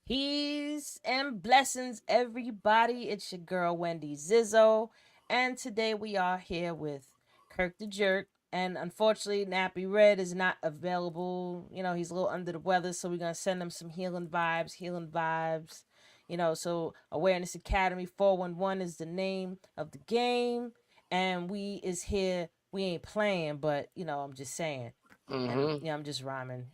Peace and blessings, everybody. It's your girl, Wendy Zizzo. And today we are here with Kirk the Jerk. And unfortunately, Nappy Red is not available. He's a little under the weather, so we're going to send him some healing vibes, healing vibes. So Awareness Academy 411 is the name of the game. And we is here. We ain't playing, but, I'm just saying. And Mm-hmm. I'm just rhyming.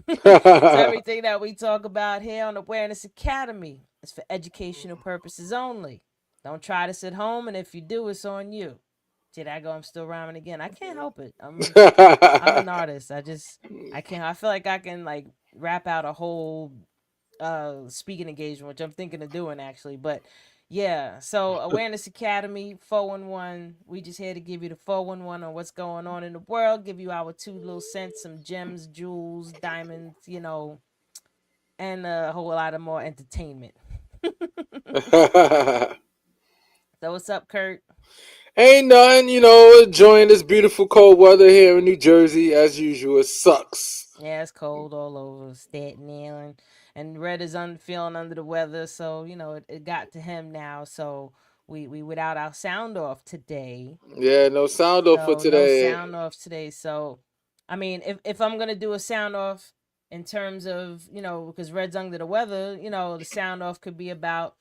So everything that we talk about here on Awareness Academy is for educational purposes only. Don't try this at home, and if you do, it's on you. Did I go? I'm still rhyming again. I can't help it. I'm an artist. I can't. I feel like I can like rap out a whole speaking engagement, which I'm thinking of doing actually. But yeah, so Awareness Academy 411. We just here to give you the 411 on what's going on in the world, give you our 2 little cents, some gems, jewels, diamonds, and a whole lot of more entertainment. So what's up, Kurt? Ain't nothing, enjoying this beautiful cold weather here in New Jersey as usual. It sucks. Yeah, it's cold all over Staten Island, and Red is feeling under the weather, so it got to him now. So we without our sound off today. Yeah, no sound off for So no today. sound off today. So I mean, if I'm gonna do a sound off in terms of because Red's under the weather, the sound off could be about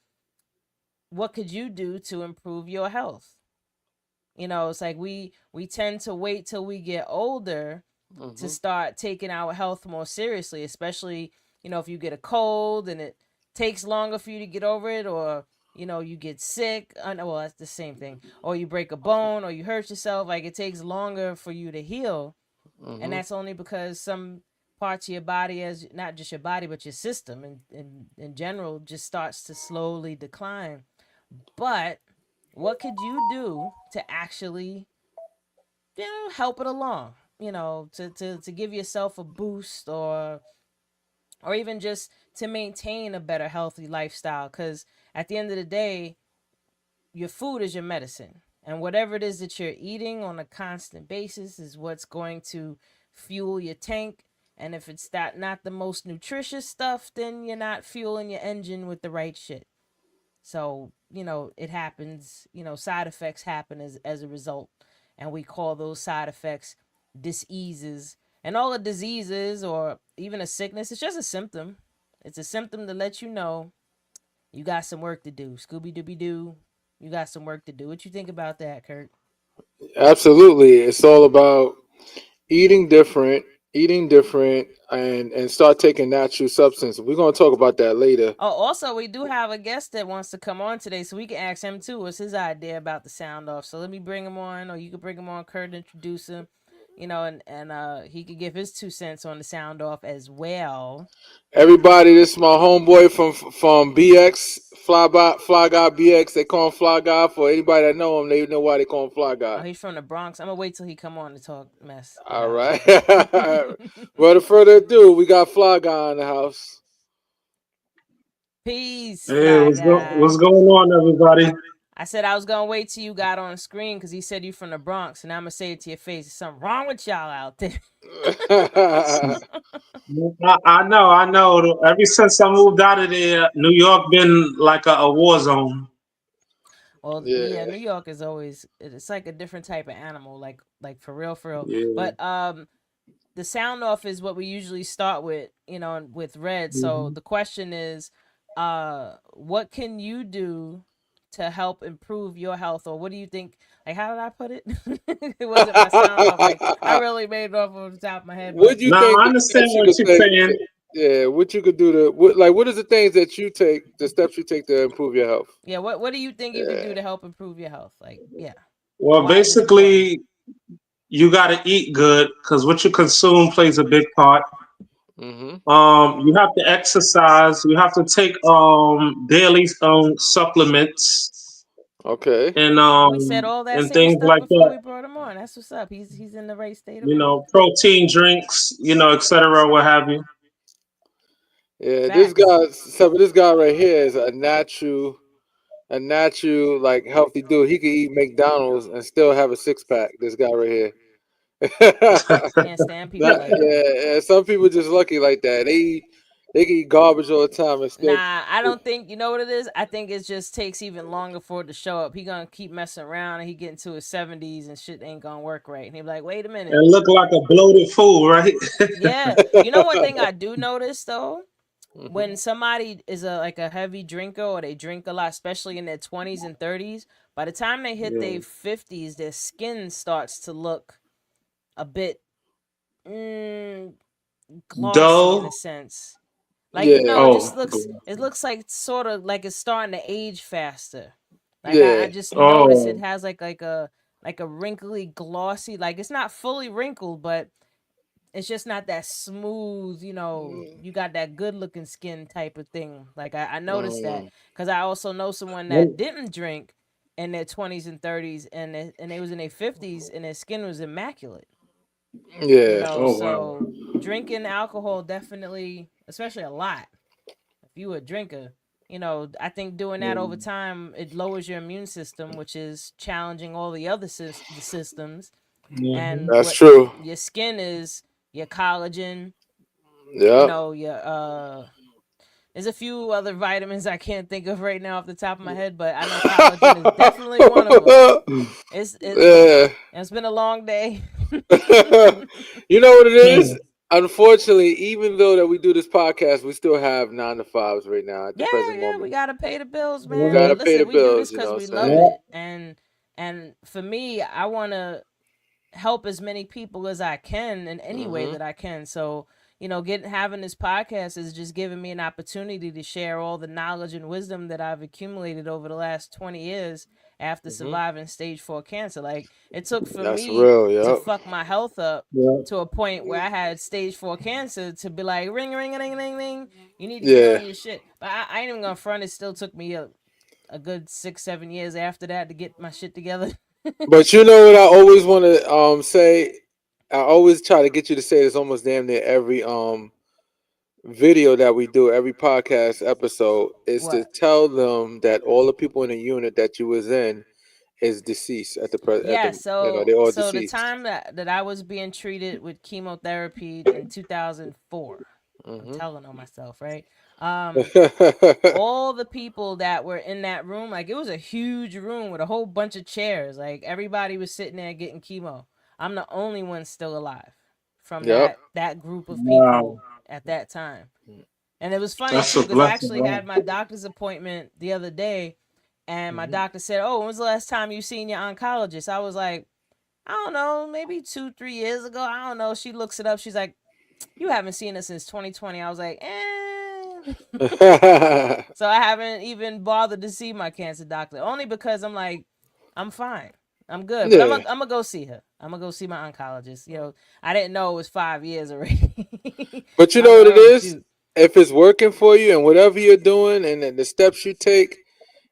what could you do to improve your health. It's like we tend to wait till we get older to Hmm. start taking our health more seriously, especially if you get a cold and it takes longer for you to get over it, or you get sick. Well, that's the same thing. Or you break a bone, or you hurt yourself. Like it takes longer for you to heal, and Hmm. that's only because some parts of your body, as not just your body but your system in general, just starts to slowly decline. But what could you do to actually help it along, to give yourself a boost, or even just to maintain a better healthy lifestyle, because at the end of the day, your food is your medicine, and whatever it is that you're eating on a constant basis is what's going to fuel your tank. And if it's that not the most nutritious stuff, then you're not fueling your engine with the right shit. So, it happens, side effects happen as a result. And we call those side effects diseases. And all a diseases or even a sickness, it's just a symptom. It's a symptom to let you know you got some work to do. Scooby Dooby Doo, you got some work to do. What you think about that, Kurt? Absolutely. It's all about eating different, and start taking natural substance. We're gonna talk about that later. Oh, also, we do have a guest that wants to come on today, so we can ask him too. What's his idea about the sound off? So let me bring him on, or you could bring him on, Kurt, introduce him, and he could give his 2 cents on the sound off as well. Everybody, this is my homeboy from BX Fly Guy BX. They call him Fly Guy. For anybody that know him, they know why they call him Fly Oh, Guy. he's from the Bronx. I'm gonna wait till he come on to talk mess All about right. him. Without further ado, we got Fly Guy in the house. Peace, Hey, fly what's guy. going on, everybody? I said I was gonna wait till you got on screen because he said you from the Bronx, and I'm gonna say it to your face. There's something wrong with y'all out there. I know. Ever since I moved out of there, New York been like a war zone. Well, yeah, Yeah. New York is always it's like a different type of animal, like for real, for real. Yeah. But the sound off is what we usually start with, with Red. So hmm the question is, what can you do to help improve your health, or what do you think? Like, how did I put it? It wasn't my sound off. Like, I really made it off the top of my head, What but do you Now think I the understand steps you what could you're take? saying. Yeah, what you could do to what is the things that you take, the steps you take to improve your health? yeah, what do you think you could do Yeah. to help improve your health? Like, yeah, Well, why is it important? basically, you got to eat good because what you consume plays a big part. Mhm. You have to exercise. You have to take daily supplements Okay. We said all that and same things stuff like before that. we brought him on. That's what's up. He's in the right state of mind. Protein drinks, etc. What have you. Yeah, Facts. this guy right here is a natural, like healthy dude. He could eat McDonald's and still have a six pack. This guy right here. Can't stand people like that. Yeah, some people just lucky like that. They can eat garbage all the time and still. Nah, I don't think you know what it is. I think it just takes even longer for it to show up. He gonna keep messing around and he get into his 70s and shit ain't gonna work right. And he be like, wait a minute. And look like a bloated fool, right? Yeah. You know one thing I do notice though? Mhm. When somebody is a heavy drinker or they drink a lot, especially in their 20s and 30s, by the time they hit Yeah. their 50s, their skin starts to look a bit mm, glossy in a Dull. sense. Like Yeah, it Oh, just looks like sort of like it's starting to age faster. Like I yeah, just noticed it oh, has like a wrinkly glossy, like it's not fully wrinkled, but it's just not that smooth, you got that good looking skin type of thing. Like I noticed that mm, because I also know someone that well, didn't drink in their 20s and 30s and they was in their 50s and their skin was immaculate. yeah. oh wow. So drinking alcohol definitely, especially a lot, if you a drinker, I think doing that over Yeah. time it lowers your immune system, which is challenging all the other the systems. And Mhm. That's what true. your skin is your collagen, Yep. your there's a few other vitamins I can't think of right now off the top of my head, but I know collagen is definitely one of them. Mm. Yeah. It's been a long day. You know what it is? Hmm. Unfortunately, even though that we do this podcast, we still have 9 to 5s right now at the Yeah, present yeah, we moment. gotta pay the bills, We man. Yeah. gotta But pay the listen, we do this bills. You because know what we I'm love saying? Yeah. it, and for me, I want to help as many people as I can in any way Hmm. that I can. So, having this podcast is just giving me an opportunity to share all the knowledge and wisdom that I've accumulated over the last 20 years after Hmm. surviving stage 4 cancer. Like it took for That's me real. to Yep. fuck my health up Yeah. to a point where I had stage 4 cancer to be like ring ring ring ring ring, you need to get Yeah. on your shit. But I ain't even gonna front, it still took me a good 6 7 years after that to get my shit together. But you know what I always want to say. I always try to get you to say this almost damn near every video that we do, every podcast episode, is to What? tell them that all the people in the unit that you was in is deceased at Yeah, the they so all so the deceased. time that I was being treated with chemotherapy in 2004. I'm Hmm. telling on myself, right? Um all the people that were in that room, like it was a huge room with a whole bunch of chairs. Like everybody was sitting there getting chemo. I'm the only one still alive from Yep. that group of Wow. people at that time. And it was funny That's too a because I blessing, actually right? had my doctor's appointment the other day, and my Hmm. doctor said, "Oh, when was the last time you seen your oncologist?" I was like, "I don't know, maybe 2 3 years ago. I don't know." She looks it up. She's like, "You haven't seen us since 2020." I was like, "Eh." So I haven't even bothered to see my cancer doctor, only because I'm like, I'm fine. I'm good, but Yeah. I'm gonna go see her. I'm gonna go see my oncologist. I didn't know it was 5 years already. But you I was know what like, it oh is? shoot. If it's working for you and whatever you're doing and then the steps you take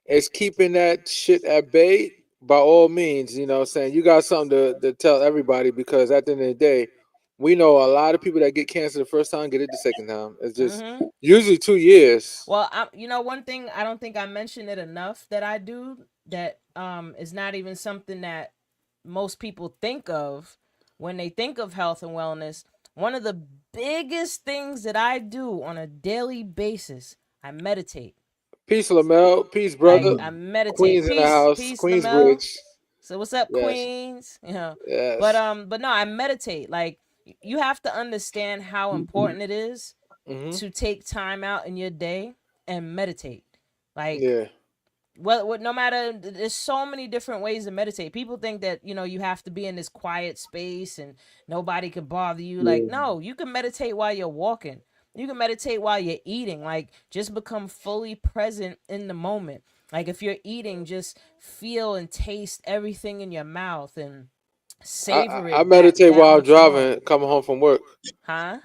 is keeping that shit at bay, by all means, you know what I'm saying? You got something to tell everybody because at the end of the day, we know a lot of people that get cancer the first time get it the second time. It's just Mm-hmm. usually 2 years. Well, one thing I don't think I mentioned it enough that I do that is not even something that most people think of when they think of health and wellness. One of the biggest things that I do on a daily basis, I meditate. Peace, Lamel. Peace, Like brother. I meditate. Queens in the Peace, house. peace, Lamel. Queensbridge. So what's up, Yes. Queens? But Yes. but no, I meditate. Like you have to understand how important it is Hmm. to take time out in your day and meditate. Like Yeah. no matter, there's so many different ways to meditate. People think that you have to be in this quiet space and nobody can bother you. Like Yeah. no, you can meditate while you're walking. You can meditate while you're eating. Like just become fully present in the moment. Like if you're eating, just feel and taste everything in your mouth and savor I it meditate that while I'm much more. driving, coming home from work. Huh?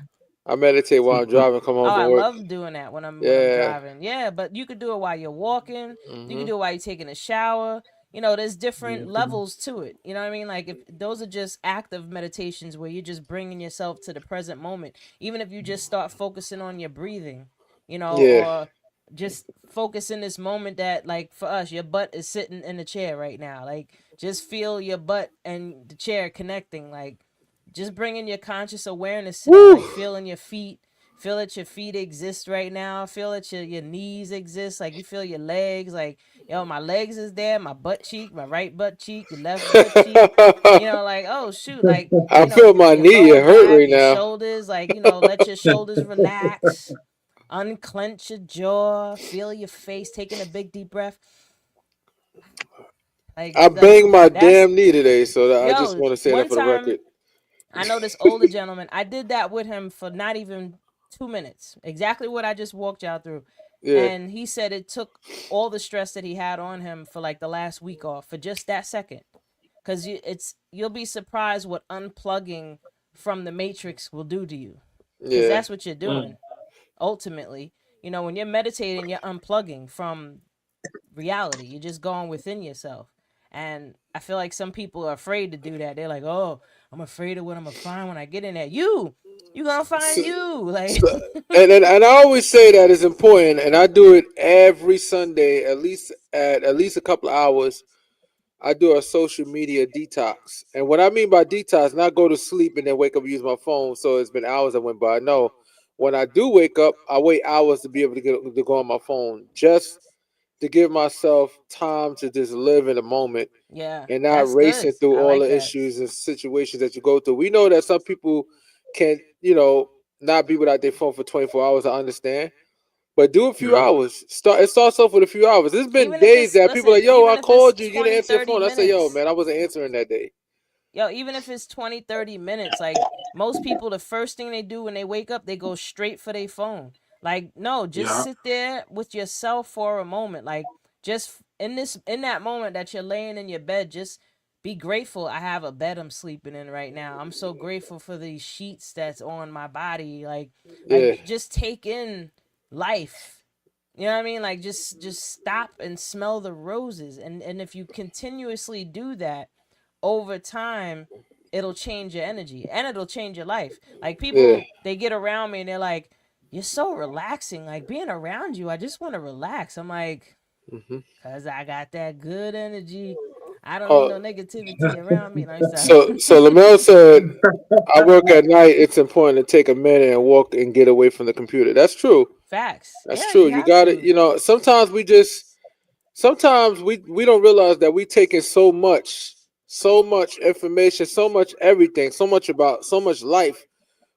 I meditate while I'm driving, come Oh, home I from work. love doing that when I'm Yeah. driving. Yeah, but you could do it while you're walking. You could Hmm. do it while you're taking a shower. There's different Mhm. levels to it. You know what I mean? Like if those are just active meditations where you're just bringing yourself to the present moment. Even if you just start focusing on your breathing, Yeah. or just focus in this moment that like for us, your butt is sitting in the chair right now. Like just feel your butt and the chair connecting. Like just bringing your conscious awareness to that. Woo. Like feeling your feet, Feel that your feet exist right now. Feel that your knees exist. Like you feel your legs. Like, yo, my legs is there. My butt cheek, my right butt cheek, your left butt cheek. Like, oh shoot, like, I feel my your knee. lower It hurt back, right your now. shoulders. Like, let your shoulders relax. Unclench your jaw. Feel your face. Taking a big deep breath. I Like banged my that's damn knee today, so I just yo. want to say that One for the time record. I know this older gentleman. I did that with him for not even 2 minutes. Exactly what I just walked y'all through. Yeah, And he said it took all the stress that he had on him for like the last week off for just that second. Cause you'll be surprised what unplugging from the matrix will do to you. Cause yeah, that's what you're Mm. doing. Ultimately, when you're meditating, you're unplugging from reality. You're just going within yourself. And I feel like some people are afraid to do that. They're like, "Oh, I'm afraid of what I'm gonna find when I get in there." You gonna so, find you. Like, so, and I always say that is important, and I do it every Sunday, at least a couple of hours. I do a social media detox, and what I mean by detox, not go to sleep and then wake up and use my phone. So it's been hours that went by. No, when I do wake up, I wait hours to be able to go on my phone, just to give myself time to just live in the moment yeah, and not that's good. racing through I all like the that. issues and situations that you go through. We know that some people can, not be without their phone for 24 hours. I understand. But do a few Yeah. hours. It starts off with a few hours. There's been Even if days it's that people are listen, like, yo, even I if it's called you, you didn't 20, answer your 30 phone. I say, yo, minutes. man, I wasn't answering that day. Yo, even if it's 20, 30 minutes, like most people, the first thing they do when they wake up, they go straight for their phone. Like, no, just Yeah. sit there with yourself for a moment. Like, just in that moment that you're laying in your bed, just be grateful. I have a bed I'm sleeping in right now. I'm so grateful for these sheets that's on my body. Yeah, Just take in life. You know what I mean? Like, just stop and smell the roses. And if you continuously do that over time, it'll change your energy and it'll change your life. Like, yeah. people, they get around me and they're like, "You're so relaxing. Like, being around you, I just want to relax." I'm like, Hmm. "Cause I got that good energy. I don't need Uh, no negativity around me." Like, stop. so Lamel said, I work at night. It's important to take a minute and walk and get away from the computer. That's true. Facts. That's Yeah, true. you You have got it. to. Sometimes we don't realize that we taking so much information, so much everything, so much about so much life,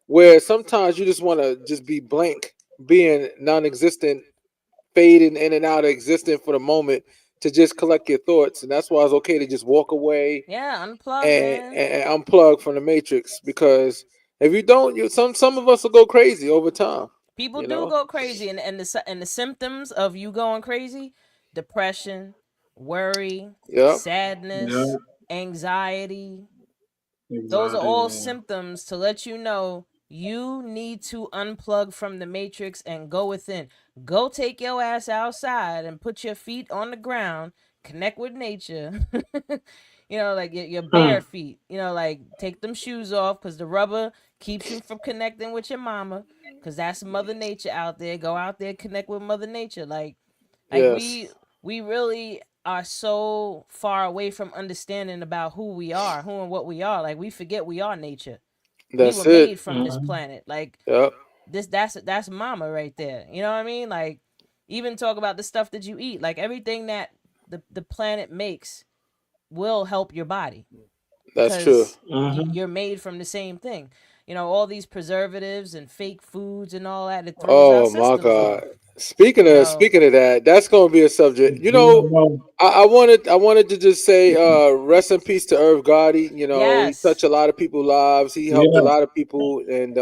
where sometimes you just want to just be blank, being non-existent, fading in and out of existence for the moment to just collect your thoughts. And that's why it's okay to just walk away Yeah, unplug, and, man. and unplug from the matrix, because if you don't, some of us will go crazy over time. People You do know. go crazy, and the symptoms of you going crazy: depression, worry, Yep. Yeah. sadness, anxiety. Those are all Exactly. symptoms to let you know you need to unplug from the matrix and go within. Go take your ass outside and put your feet on the ground, connect with nature. Like your bare Hmm. feet. Like, take them shoes off because the rubber keeps you from connecting with your mama. Because that's Mother Nature out there. Go out there, connect with Mother Nature. Like Yes. we really are so far away from understanding about who we are, who and what we are. Like, we forget we are nature. We were That's it. made from this Hmm. planet. Like, Yep. that's mama right there. You know what I mean? Like, even talk about the stuff that you eat. Like, everything that the planet makes will help your body That's true. because Hmm. you're made from the same thing. All these preservatives and fake foods and all that, it throws our Oh my systems God. off. Speaking You of know, speaking of that, that's gonna be a subject. GMO. I wanted to just say rest in peace to Irv Gotti. He yes, touched a lot of people's lives. He helped a Yeah. lot of people, and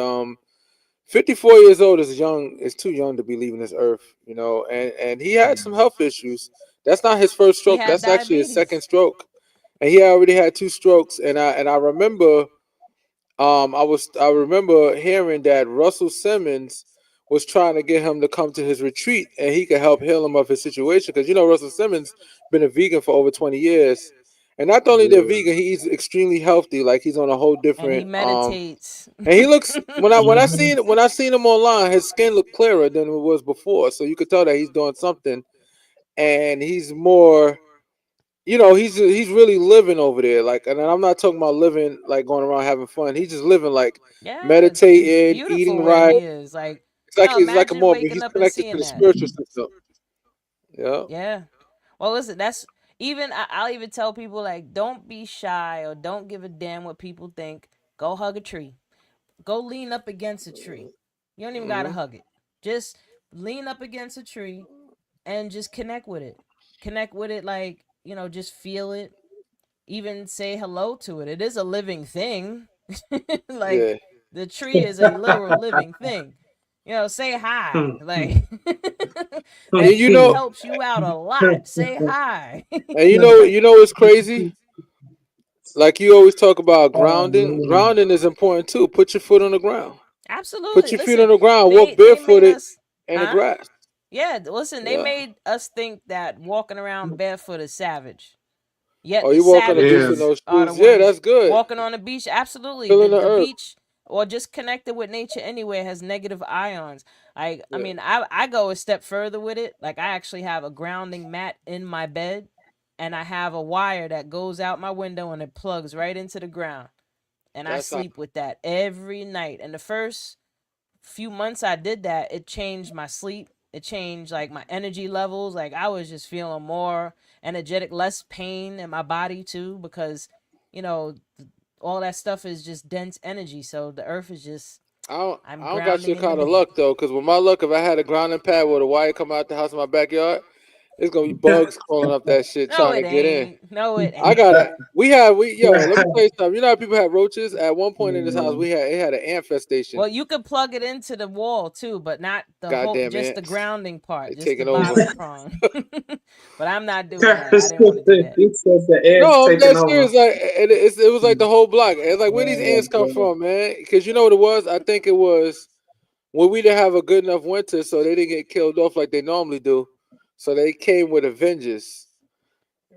54 years old is young. Is too young to be leaving this earth. And he had some health issues. That's not his first he stroke. had That's actually his second diabetes. stroke, and he already had two strokes. And I remember I remember hearing that Russell Simmons was trying to get him to come to his retreat and he could help heal him of his situation, because Russell Simmons been a vegan for over 20 years. And not only the Yeah. vegan, he's extremely healthy. Like, he's on a whole And he different meditates. and he looks, Hmm. when I seen him online, his skin looked clearer than it was before. So you could tell that he's doing something, and he's more, he's really living over there. Like, and I'm not talking about living like going around having fun. He's just living like Yeah, it's meditating, beautiful eating where right. he is. Like, No, it's like a imagine more. waking He's up and connected to seeing the that. spiritual system. Yeah, Yeah. Well, listen, that's even I'll even tell people like don't be shy or don't give a damn what people think. Go hug a tree. Go lean up against a tree. You don't even gotta hmm hug it. Just lean up against a tree and just connect with it. Connect with it like, just feel it. Even say hello to it. It is a living thing. Like yeah. the tree is a literal living thing. Say hi. Like And that tree helps you out a lot. Say hi. you know what's crazy? Like you always talk about Oh grounding. man. Grounding is important too. Put your foot on the ground. Put Absolutely. your feet on Listen, the ground. Walk they made barefooted us, in the huh? grass. Yeah, listen, they Yeah. made us think that walking around barefoot is savage. Yet Oh, the you walk on the beach Yeah. with savages no are the shoes. Yeah, ones that's good. walking on the beach. Absolutely. The Feeling the the earth. beach or just connected with nature anywhere has negative ions. I Yeah, mean, I go a step further with it. Like I actually have a grounding mat in my bed and I have a wire that goes out my window and it plugs right into the ground. And I that's how. sleep with that every night. And the first few months I did that, it changed my sleep. It changed like my energy levels. Like I was just feeling more energetic, less pain in my body too, because you know all that stuff is just dense energy. So the earth is just I'm I don't got your grounding in the kind of bed. luck though, because with my luck, if I had a grounding pad with a wire come out the house in my backyard, it's gonna be bugs crawling up that shit No, trying to it get in. ain't. No, it I got ain't. it. We yo. Let me tell you something. You know how people have roaches? At one point in this house, it had an ant festation. Well, you could plug it into the wall too, but not the whole, Goddamn just the ants! grounding They part, just the taking over. bottom prong. But I'm not doing that. I didn't want to do that. He said the ants No, I'm taking dead over. serious. Like it was like the whole block. It's like where these Oh, ants come God. from, man? Because you know what it was? I think it was when we didn't have a good enough winter, so they didn't get killed off like they normally do. So they came with a vengeance.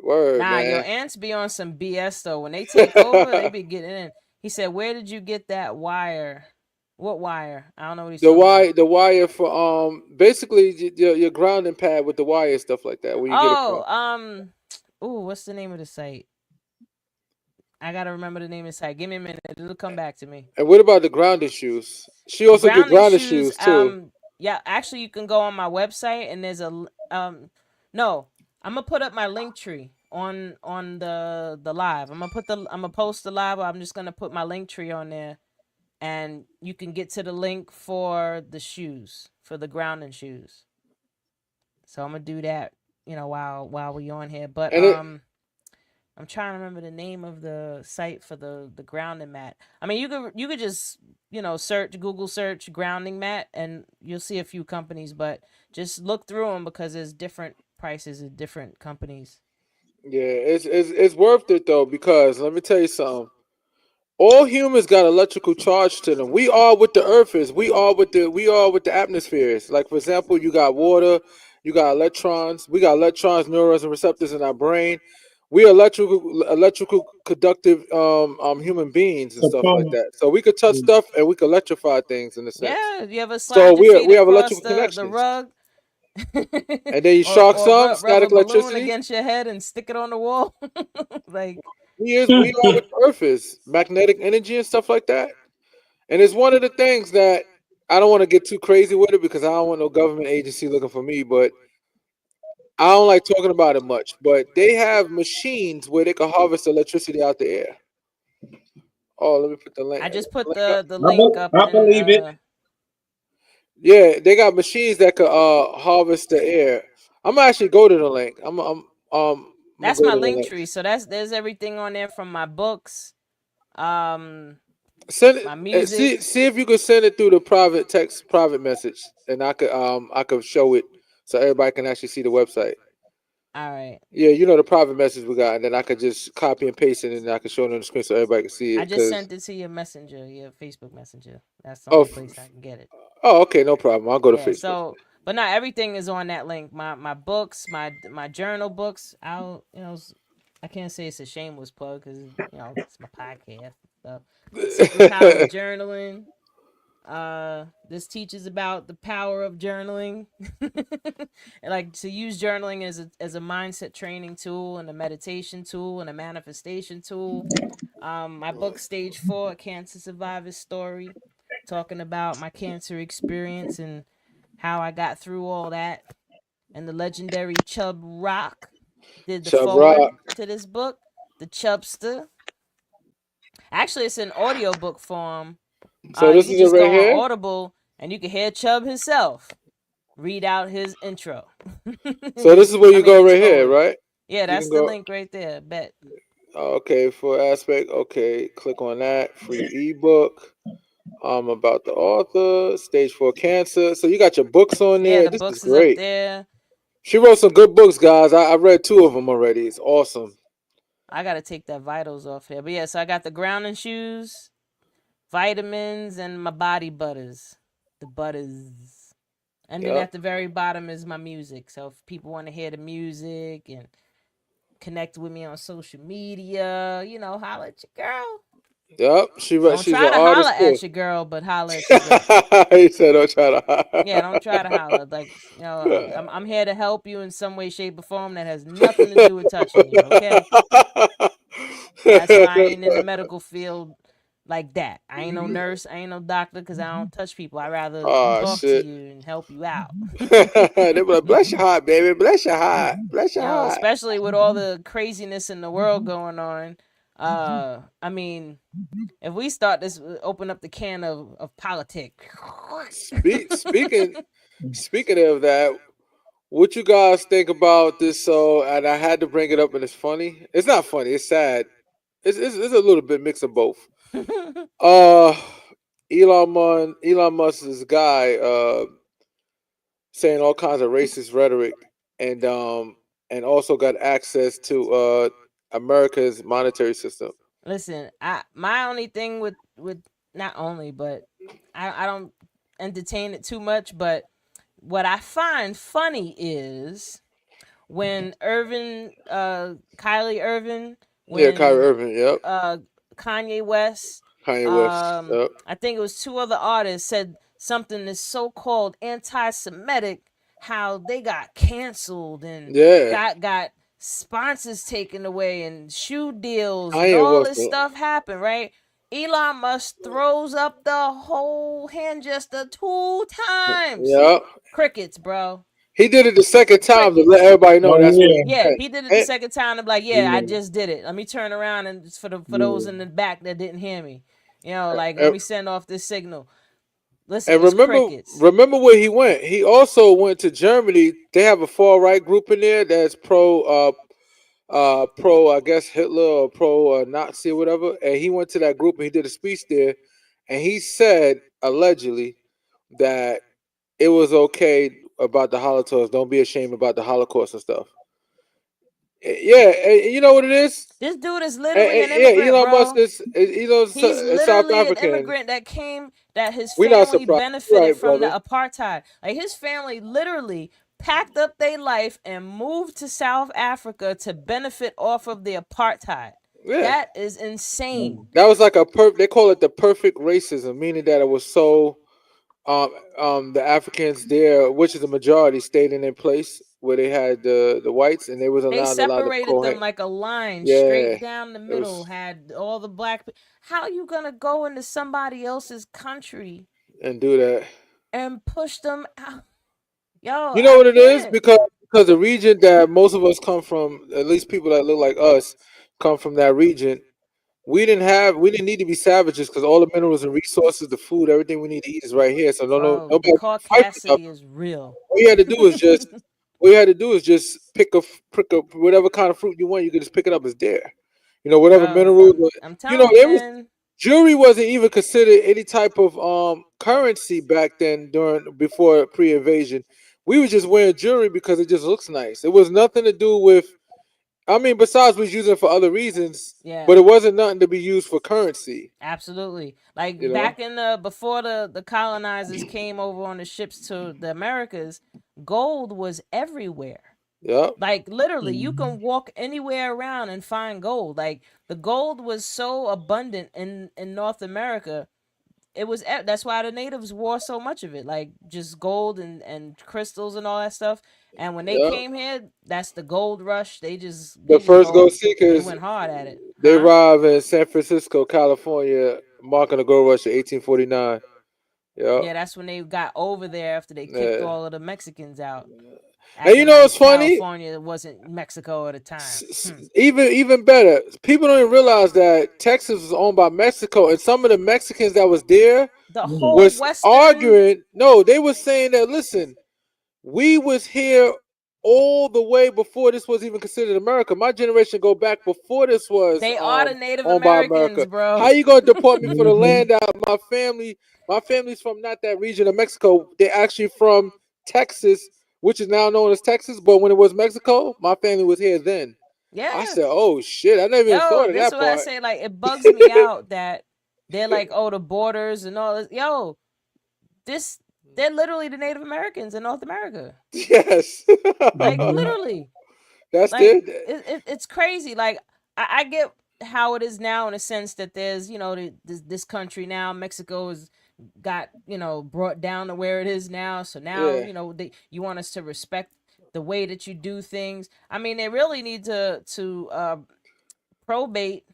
Word, Nah, your man. ants be on some BS though. When they take over, they be getting in. He said, "Where did you get that wire? What wire? I don't know what he's talking about." The wire for basically your grounding pad with the wire and stuff like that. Where you get it from? Oh, ooh, what's the name of the site? I gotta remember the name of the site. Give me a minute. It'll come back to me. And what about the grounding shoes? She also get Grounding grounding shoes. shoes too. Yeah, actually, you can go on my website and there's no, I'm gonna put up my link tree on the live. I'm gonna post the live. I'm just gonna put my link tree on there and you can get to the link for the shoes, for the grounding shoes. So I'm gonna do that, while we on here. But And it I'm trying to remember the name of the site for the grounding mat. I mean, you could just search Google search grounding mat and you'll see a few companies, but just look through them because there's different prices at different companies. yeah, it's worth it though because let me tell you something. All humans got electrical charge to them. We are what the earth is. We are with the atmospheres. Like for example, you got water, you got electrons. We got electrons, neurons, and receptors in our brain. We are electrical conductive human beings and stuff like Capone. that. So we could touch stuff and we could electrify things in a sense. Yeah, you ever So slide your feet we have across electrical the connections. rug, And then you or shock or some rub a static balloon electricity. against your head and stick it on the wall, like We are what the earth is. Magnetic energy and stuff like that. And it's one of the things that I don't want to get too crazy with it because I don't want no government agency looking for me, but I don't like talking about it much. But they have machines where they can harvest electricity out the air. Oh, let me put I just put link up. the link up I in believe it. Yeah, they got machines that could harvest the air. I'm gonna actually go to the link. I'm gonna that's go my to the link link. tree. So there's everything on there from my books, um, Send my it. music. See if you could send it through the private message, and I could show it so everybody can actually see the website. All right. Yeah, you know the private message we got, and then I could just copy and paste it, and I could show it on the screen so everybody can see I it. just Cause sent it to your messenger, your Facebook messenger. That's the oh, only place I can get it. okay, no problem. I'll go to Yeah. Facebook. So, but not everything is on that link. My books, my journal books. I can't say it's a shameless plug because it's my podcast and stuff. But Secret Power of Journaling. This teaches about the power of journaling, and like to use journaling as a mindset training tool and a meditation tool and a manifestation tool. My book Stage 4, a Cancer Survivor's Story. talking about my cancer experience and how I got through all that. And the legendary Chub Rock did the Chub forward Rock. to this book. The Chubster. Actually, it's in audiobook form. So You this can is it just go right on here. Audible and you can hear Chubb himself read out his intro. So this is where I you mean go his right here, forward. right? Yeah, You that's can the go. link right there. Bet. Okay, for aspect. Okay, click on that. Free ebook. About the author. Stage 4 cancer. So you got your books on Yeah, there. the This is books is up great. there. She wrote some good books, guys. I read 2 of them already. It's awesome. I gotta take that vitals off there. But yeah, so I got the grounding shoes, vitamins, and my body butters. The butters. And then Yep. at the very bottom is my music. So if people want to hear the music and connect with me on social media, holla at your girl. Yep. Don't She's an try to holla artist too. at your girl, but holla at your girl. He said, "Don't try Yeah, don't try to holler. Like, to." I'm here to help you in some way, shape, or form that has nothing to do with touching you, okay? That's why I ain't in the medical field like that. I ain't no nurse, I ain't no doctor, because I don't touch people. I rather Oh talk to shit. you and help you out. They be like, bless your heart, baby. Bless your heart. Bless your heart. Especially with all the craziness in the world going on. I mean, if we start this, open up the can of politics. Speaking speaking of that, what you guys think about this? So, and I had to bring it up, and it's funny. It's not funny. It's sad. It's a little bit mix of both. Uh, Elon Musk's guy saying all kinds of racist rhetoric, and also got access to America's monetary system. Listen, my only thing with not only, but I don't entertain it too much. But what I find funny is when Kylie Irvin, Yeah, Kyrie when Irving. Yep. uh, Kanye West, Kanye West. Yep. I think it was two other artists said something that's so called anti-Semitic, how they got canceled and Yeah. got sponsors taken away and shoe deals and Kanye all was this the. stuff happened, right? Elon Musk throws up the whole hand gesture 2 times. Yep. Crickets, bro. He did it the second time to let Crickets. everybody know Oh that's what he yeah, Yeah, meant. he did it the And, second time to be like, yeah, I yeah, just did it. Let me turn around and for those yeah. in the back that didn't hear me. Like let and, me send off this signal. Listen, it and was crickets. remember where he went. He also went to Germany. They have a far right group in there that's pro I guess Hitler or pro Nazi or whatever. And he went to that group and he did a speech there, and he said allegedly that it was okay about the Holocaust. Don't be ashamed about the Holocaust and stuff. Yeah, and you know what it is. This dude is literally an Yeah, immigrant, Elon Musk bro. is He's South literally an African. immigrant that came that his We not family surprised. You're benefited right, from the brother. apartheid. Like his family literally packed up their life and moved to South Africa to benefit off of the apartheid. Yeah, That is insane. that was like a They call it the perfect racism, meaning that it was so the Africans there, which is the majority, stayed in their place where they had the whites, and they was They allowed to separated them cohabit. like a line Yeah, straight down the it middle, was had all the black. How you gonna go into somebody else's country and do that. and push them out? Yo, You know I what it is can't. because the region that most of us come from, at least people that look like us, come from that region. We didn't need to be savages because all the minerals and resources, the food, everything we need to eat is right here. So Bro, the nobody can fight for nothing. caucasity is real. All you had to do is just all you had to do is just pick up whatever kind of fruit you want. You could just pick it up. It's there. You know, whatever Bro, minerals. I'm You know, telling you, there was man. jewelry wasn't even considered any type of currency back then during before pre-invasion. We were just wearing jewelry because it just looks nice. It was nothing to do with. I mean, besides we was using it for other reasons, Yeah, but it wasn't nothing to be used for currency. absolutely. You Like know. back in the before the colonizers came over on the ships to the Americas, gold was everywhere. Yep. Like literally, you Mhm. can walk anywhere around and find gold. Like the gold was so abundant in North America. That's why the natives wore so much of it, like just gold and crystals and all that stuff. And when they Yep. came here, that's the gold rush. The They just first gold bought. They seekers, went hard at it, they huh? arrived in San Francisco, California, marking the gold rush of 1849. Yeah. Yeah, that's when they got over there after they kicked Yeah. all of the Mexicans out, And you acting know what's like funny? California wasn't Mexico at the time. Even better, people don't even realize that Texas was owned by Mexico, and some of the Mexicans that was there The Mm. whole was Western, arguing. No, they were saying that listen, we was here all the way before this was even considered America. My generation go back before this was they are the Native owned by Americans, America. bro. How you gonna deport me for the Mhm. land that my family's from not that region of Mexico. They're actually from Texas, which is now known as Texas, but when it was Mexico, my family was here then. I Yeah. said, "Oh shit, I never even Yo, thought of this is that what I part." say. Like, it bugs me out that they're like, oh, the borders and all this. Yo, this they're literally the Native Americans in North America. Yes. Like, Mhm. literally. That's Like, it. it's crazy. Like, I get how it is now in a sense that there's, this country now, Mexico has got, brought down to where it is now. So now, Yeah. you want us to respect the way that you do things. I mean, they really need to probate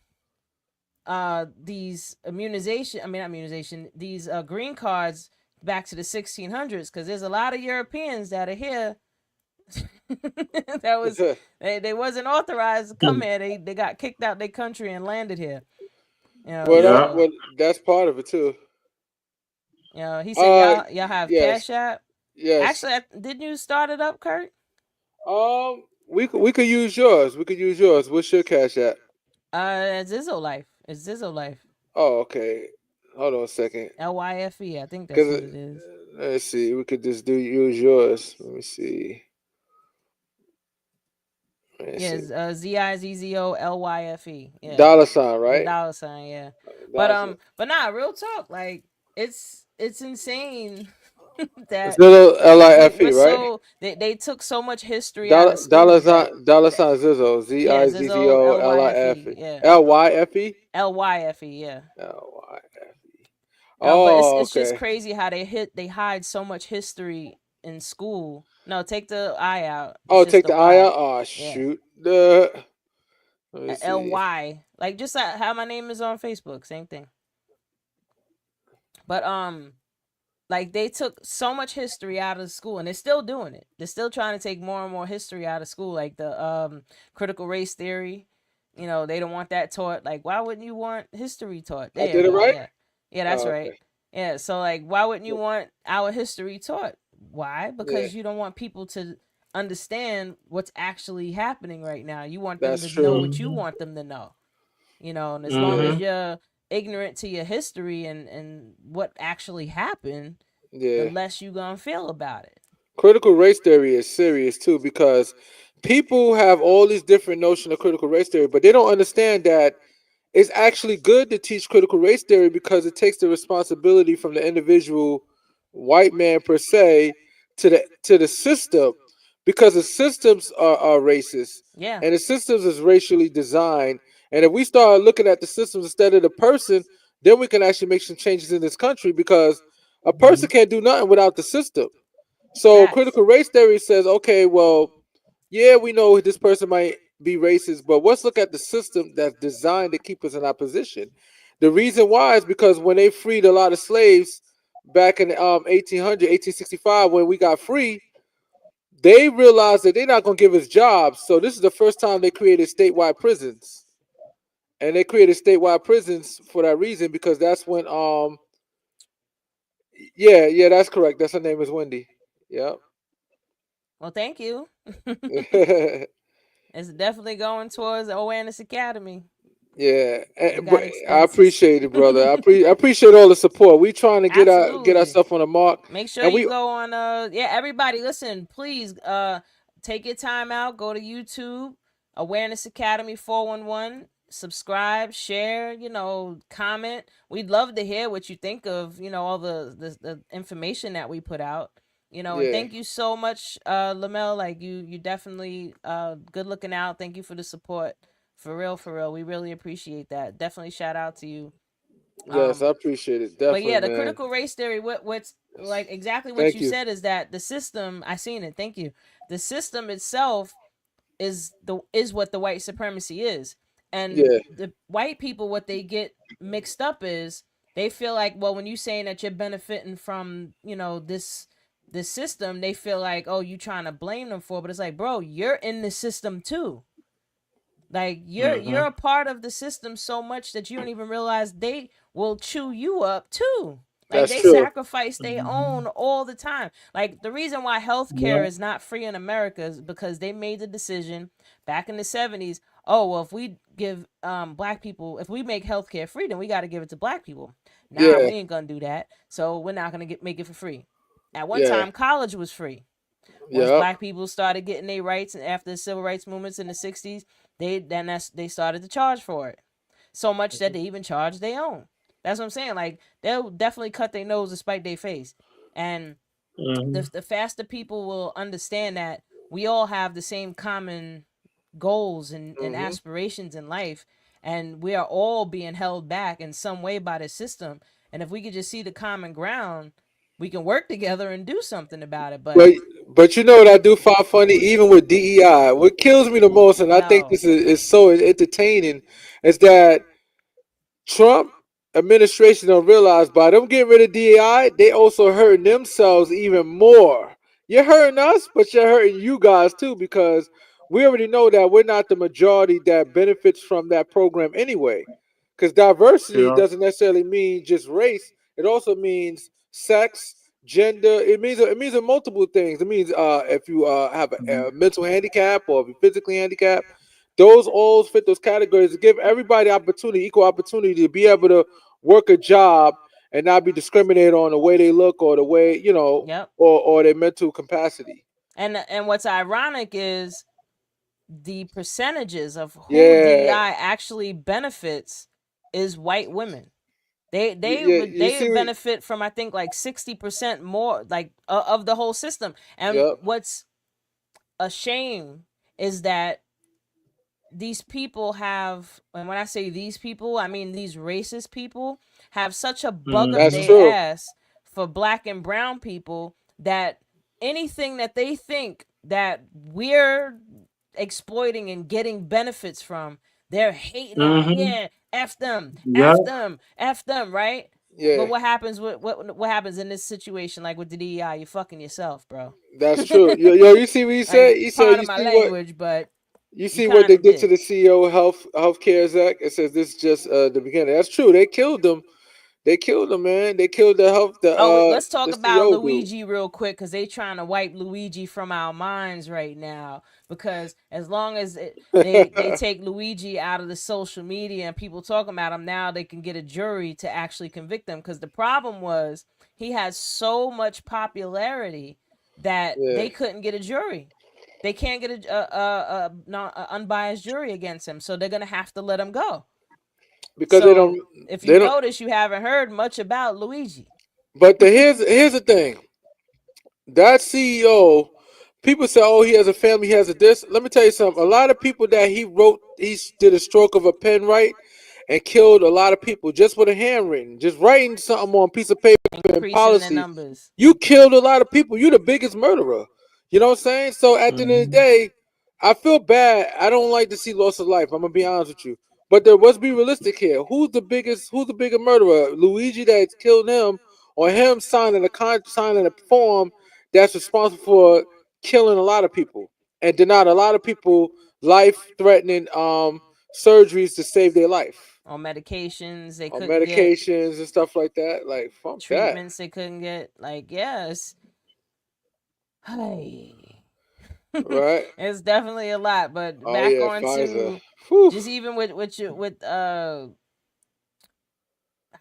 these immunization, I mean not immunization, these green cards back to the 1600s, because there's a lot of Europeans that are here that was they wasn't authorized to come here. They got kicked out their country and landed here. Yeah. So That's part of it too. he said Uh, y'all have yes, Cash App. yes. Actually, didn't you start it up, Kurt? We could use yours. We could use yours. What's your cash app? Zizzo Life. It's Zizzo Life. Oh, okay. Hold on a second. Lyfe. I think that's Cause what it is. let's see. We could just do use yours. Let me see. Let's Yeah, see. it's, Zizzolyfe. Yeah. Dollar sign, The right? dollar sign, yeah. But Dollar sign. nah, real talk, like it's insane that Zillow we're LIFE, right? so they took so much history out of Dollar schools that sign. Dollar sign Zizzo. Z yeah, I Z Z Zizzo O L I F Lyfe, E. yeah. LYFE. Lyfe, yeah. LYFE. But Oh, it's just okay. crazy how they hide so much history in school. No, take the I out. It's Oh, just take the the I Y. out. Oh, Yeah. shoot. Let me see. Ly. Like just like how my name is on Facebook, same thing. But like they took so much history out of school and they're still doing it. They're still trying to take more and more history out of school, like the critical race theory. They don't want that taught. Like, why wouldn't you want history taught? I There you did it go. right. Yeah. Yeah, that's Oh, right. okay. Yeah, so like why wouldn't you want our history taught? Why? Yeah, Because you don't want people to understand what's actually happening right now. You want them that's to know true. what you Mhm. want them to know. And as long as Mhm. you're ignorant to your history and what actually happened, the Yeah. less you gonna feel about it. Critical race theory is serious too because people have all these different notions of critical race theory, but they don't understand that it's actually good to teach critical race theory because it takes the responsibility from the individual white man per se to the system because the systems are racist Yeah. and the systems is racially designed. And if we start looking at the systems instead of the person, then we can actually make some changes in this country because a person can't do nothing without the system. So Facts. critical race theory says, okay, well, yeah, we know this person might be racist, but let's look at the system that's designed to keep us in our position. The reason why is because when they freed a lot of slaves back in 1800, 1865, when we got free, they realized that they're not going to give us jobs. So this is the first time they created statewide prisons. And they created statewide prisons for that reason because that's when yeah, that's correct. That's her name is Wendy. Yep. Well, thank you. Yeah, It's definitely going towards Awareness Academy. We But got I expenses. appreciate it, brother. I appreciate all the support. We trying to get Absolutely. ourselves on the mark, Make sure and you we go on yeah, everybody listen, please take your time out, go to YouTube, Awareness Academy 411, subscribe, share, comment. We'd love to hear what you think of, all the information that we put out. And yeah thank you so much, Lamel. Like you definitely good looking out. Thank you for the support. For real, for real. We really appreciate that. Definitely shout out to you. yes, Um I appreciate it but definitely, yeah, the man. critical race theory, what's like exactly what Thank you you. said is that the system, I seen it, thank you. The system itself is what the white supremacy is. And Yeah, the white people, what they get mixed up is they feel like, well, when you saying that you're benefiting from, this system, they feel like, oh, you trying to blame them for it. But it's like, bro, you're in the system too. Like you're Mm-hmm. a part of the system so much that you don't even realize they will chew you up too. Like That's they true. sacrifice their Mm-hmm. own all the time. Like the reason why Yeah. healthcare is not free in America is because they made the decision back in the 70s. Oh, well, if we give black people, if we make healthcare free, then we got to give it to black people. Nah, Yeah, we ain't gonna do that. So we're not gonna make it for free. At one yeah, time, college was free. Once yep. black people started getting their rights, and after the civil rights movements in the 60s, they started to charge for it. So much that they even charged their own. That's what I'm saying. Like they'll definitely cut their nose to spite their face. And Mm-hmm. the faster people will understand that we all have the same common goals and Hmm. aspirations in life, and we are all being held back in some way by the system. And if we could just see the common ground, we can work together and do something about it. But But but you know what I do find funny, even with DEI, what kills me the most, and I think yo, this is so entertaining, is that Trump administration don't realize by them getting rid of DEI, they also hurting themselves even more. You're hurting us, but you're hurting you guys too, because we already know that we're not the majority that benefits from that program anyway. Because diversity Yeah. doesn't necessarily mean just race; it also means sex, gender. It means multiple things. It means if you have a mental handicap or if you're physically handicapped, those all fit those categories to give everybody opportunity, equal opportunity to be able to work a job and not be discriminated on the way they look or the way yep. or their mental capacity. And what's ironic is the percentages of who Yeah, DEI actually benefits is white women. They they yeah. would You they see, benefit from, I think, like 60% more, like of the whole system. And yep. what's a shame is that these people have, and when I say these people, I mean these racist people have such a bug up That's Mm-hmm. their true. ass for black and brown people that anything that they think that we're exploiting and getting benefits from, they're hating on. Mm-hmm. Yeah, Yeah. f them, right? But Yeah, what happens with what happens in this situation, like with the DEI? You're fucking yourself, bro. that's true. Yo, you see what he Like, said? He said, pardon you my see what language, but you you see what kind they of did to did. the CEO Healthcare Act. It says this is just the beginning. That's true. They killed them. They killed them, man. They killed Oh, let's talk the about CEO dude. Luigi real quick, because they trying to wipe Luigi from our minds right now. Because as long as they take Luigi out of the social media and people talking about him, now they can get a jury to actually convict him. Because the problem was he has so much popularity that Yeah, they couldn't get a jury. They can't get a unbiased jury against him, so they're gonna have to let him go. because So if you they don't. notice, you haven't heard much about Luigi. But here's the thing. That CEO, people say, oh, he has a family, he has a this. Let me tell you something. A lot of people that he did a stroke of a pen right and killed a lot of people just with a handwritten, just writing something on a piece of paper and Increasing their policy. numbers. You killed a lot of people. You the biggest murderer. You know what I'm saying? So at the end of the Mm-hmm. day, I feel bad. I don't like to see loss of life. I'm gonna be honest with you. But there must be realistic here. Who's the bigger murderer? Luigi that killed him, or him signing a form that's responsible for killing a lot of people and denied a lot of people life threatening surgeries to save their life On medications they or couldn't get, medications and stuff like that. Like fuck that. treatments they couldn't get. Like, yes. Hey. Right? It's definitely a lot. But Oh back yeah, on Pfizer. to Whew. just even with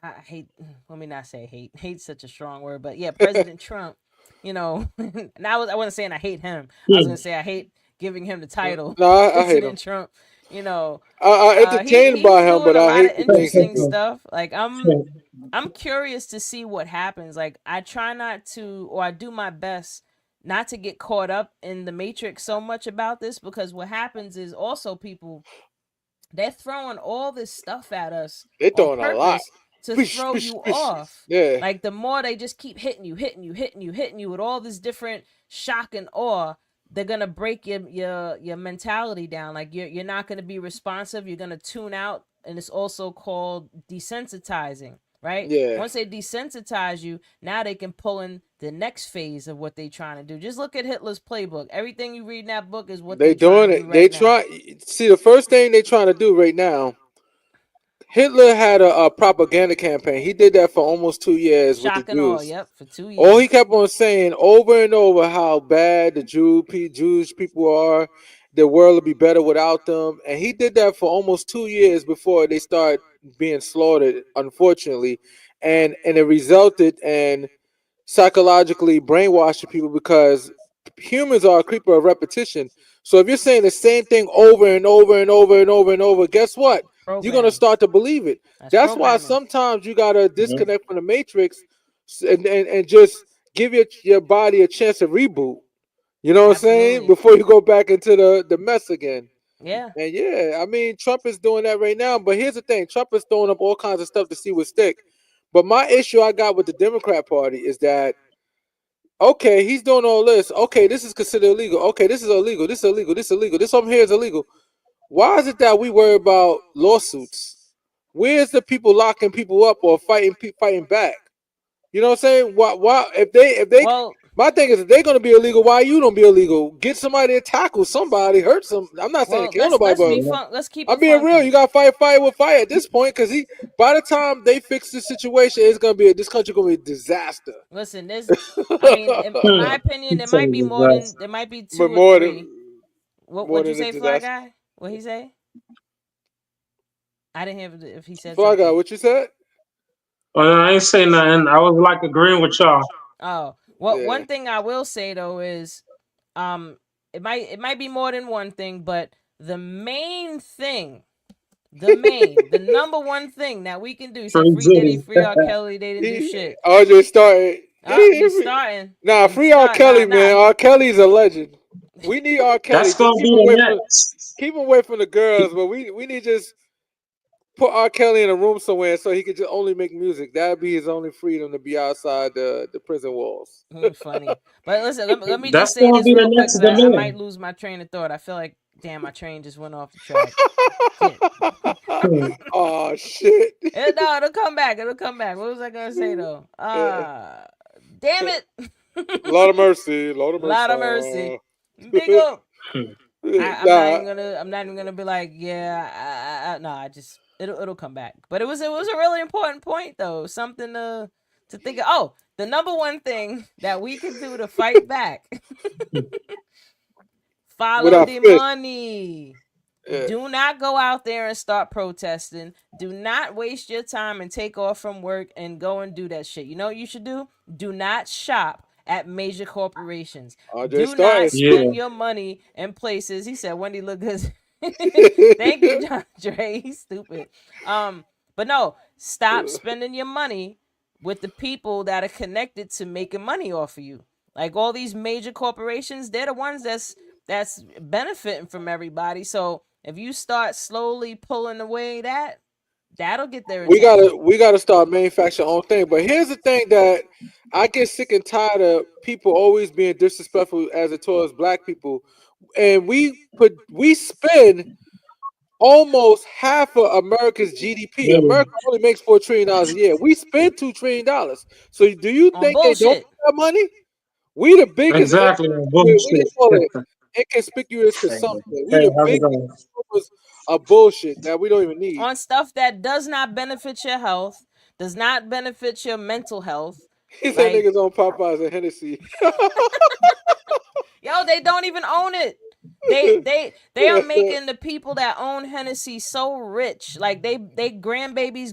I hate, let me not say hate. Hate's such a strong word, but yeah, President Trump, and I wasn't saying I hate him. I was gonna say I hate giving him the title No, I hate him. President Trump. You know, I entertained by he's him, doing but a I lot hate of the things he interesting do. stuff. Like I'm curious to see what happens. Like I try not to, or I do my best not to get caught up in the matrix so much about this, because what happens is also people, they're throwing all this stuff at us They on throwing a lot. purpose to Bish, throw bish, you bish. off. Yeah, Like the more they just keep hitting you with all this different shock and awe, they're gonna break your mentality down. Like you're not gonna be responsive. You're gonna tune out, and it's also called desensitizing. right? Yeah. Once they desensitize you, now they can pull in the next phase of what they're trying to do. Just look at Hitler's playbook. Everything you read in that book is what They they're trying doing to do it. They right now. try. See, the first thing they trying to do right now. Hitler had a propaganda campaign. He did that for almost 2 years with the Shock and awe, Jews. yep, for two All he years. kept on saying over and over how bad the Jewish people are. The world would be better without them, and he did that for almost 2 years before they start being slaughtered. Unfortunately, and it resulted in psychologically brainwashing people because humans are a creature of repetition. So if you're saying the same thing over and over and over and over and over, guess what? You're gonna Program. start to believe it. That's That's why programming. sometimes you gotta Yeah. disconnect from the matrix and just give your body a chance to reboot. You know what I'm saying? Absolutely. Before you go back into the mess again. Yeah. And yeah, I mean Trump is doing that right now. But here's the thing: Trump is throwing up all kinds of stuff to see what stick. But my issue I got with the Democrat Party is that okay, he's doing all this. Okay, this is considered illegal. Okay, this is illegal. This is illegal. This is illegal. This over here is illegal. Why is it that we worry about lawsuits? Where's the people locking people up or fighting back? You know what I'm saying? Why if they Well, my thing is if they're gonna be illegal, why you don't be illegal? Get somebody to tackle somebody, hurt some. I'm not saying well, kill nobody, let's but be Yeah. fun. Let's keep I'm it being real. funky. You gotta fight fire with fire at this point, because he by the time they fix this situation, it's gonna be this country gonna be a disaster. Listen, there's, I mean, in my opinion, You there tell might me be the more than best. there might be two but or more than three. What more would you than a say, Fly disaster. Guy? What he say? I didn't hear if he said Fly guy, something. what you said? I ain't say nothing. I was like agreeing with y'all. Oh, well, Yeah. one thing I will say though is, um, it might be more than one thing, but the main thing, the number one thing that we can do. He said, Free "Free Diddy, Diddy. free R. Kelly. They didn't do shit." RJ started. Oh, he's starting. Nah, He's free R. start. Nah, Kelly, nah. man. He. R. Kelly's a legend. We need R. Kelly. That's Just gonna be the next. keep him away from the girls, but we need just put R. Kelly in a room somewhere so he could just only make music. That'd be his only freedom to be outside the prison walls. Funny, but listen. Let me just That's say gonna this be the real quick next because I might demand. lose my train of thought. I feel like, damn, my train just went off the track. Shit. Hmm. Oh shit. No, it'll come back. It'll come back. What was I gonna say though? Yeah. Damn it. Lord of mercy. Lord of Lot of mercy. mercy. Big up. Hmm. I'm not Nah. even gonna. I'm not even gonna be like, yeah. No, I just it'll come back. But it was a really important point though. Something to think of. Oh, the number one thing that we can do to fight back. With Follow our the fist. money. Yeah. Do not go out there and start protesting. Do not waste your time and take off from work and go and do that shit. You know what you should do? Do not shop at major corporations. RJ Do not started. Yeah. spend your money in places. He said Wendy look good. Thank you, John Dre. He's stupid. But no, stop spending your money with the people that are connected to making money off of you. Like all these major corporations, they're the ones that's benefiting from everybody. So if you start slowly pulling away that'll get their we gotta attention. we gotta start manufacturing our own thing. But here's the thing that I get sick and tired of people always being disrespectful as it towards black people. And we spend almost half of America's GDP. Yeah. America only makes $4 trillion a year. We spend $2 trillion. So do you On think they don't bullshit. make that money? We the biggest Exactly. what they Bullshit. call it inconspicuous Hey, consumption. We hey, the how's it biggest going? consumers of bullshit that we don't even need. On stuff that does not benefit your health, does not benefit your mental health. He said Like, niggas on Popeyes and Hennessy. yo, they don't even own it. They are making the people that own Hennessy so rich. Like they grandbabies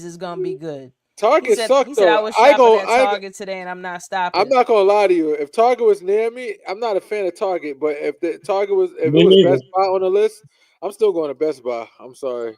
is gonna be good. He Target said suck he said I though. was shopping at I Target today and I'm not I'm stopping. not gonna lie to you. If Target was near me, I'm not a fan of Target. But if it Me was neither. Best Buy on the list, I'm still going to Best Buy. I'm sorry.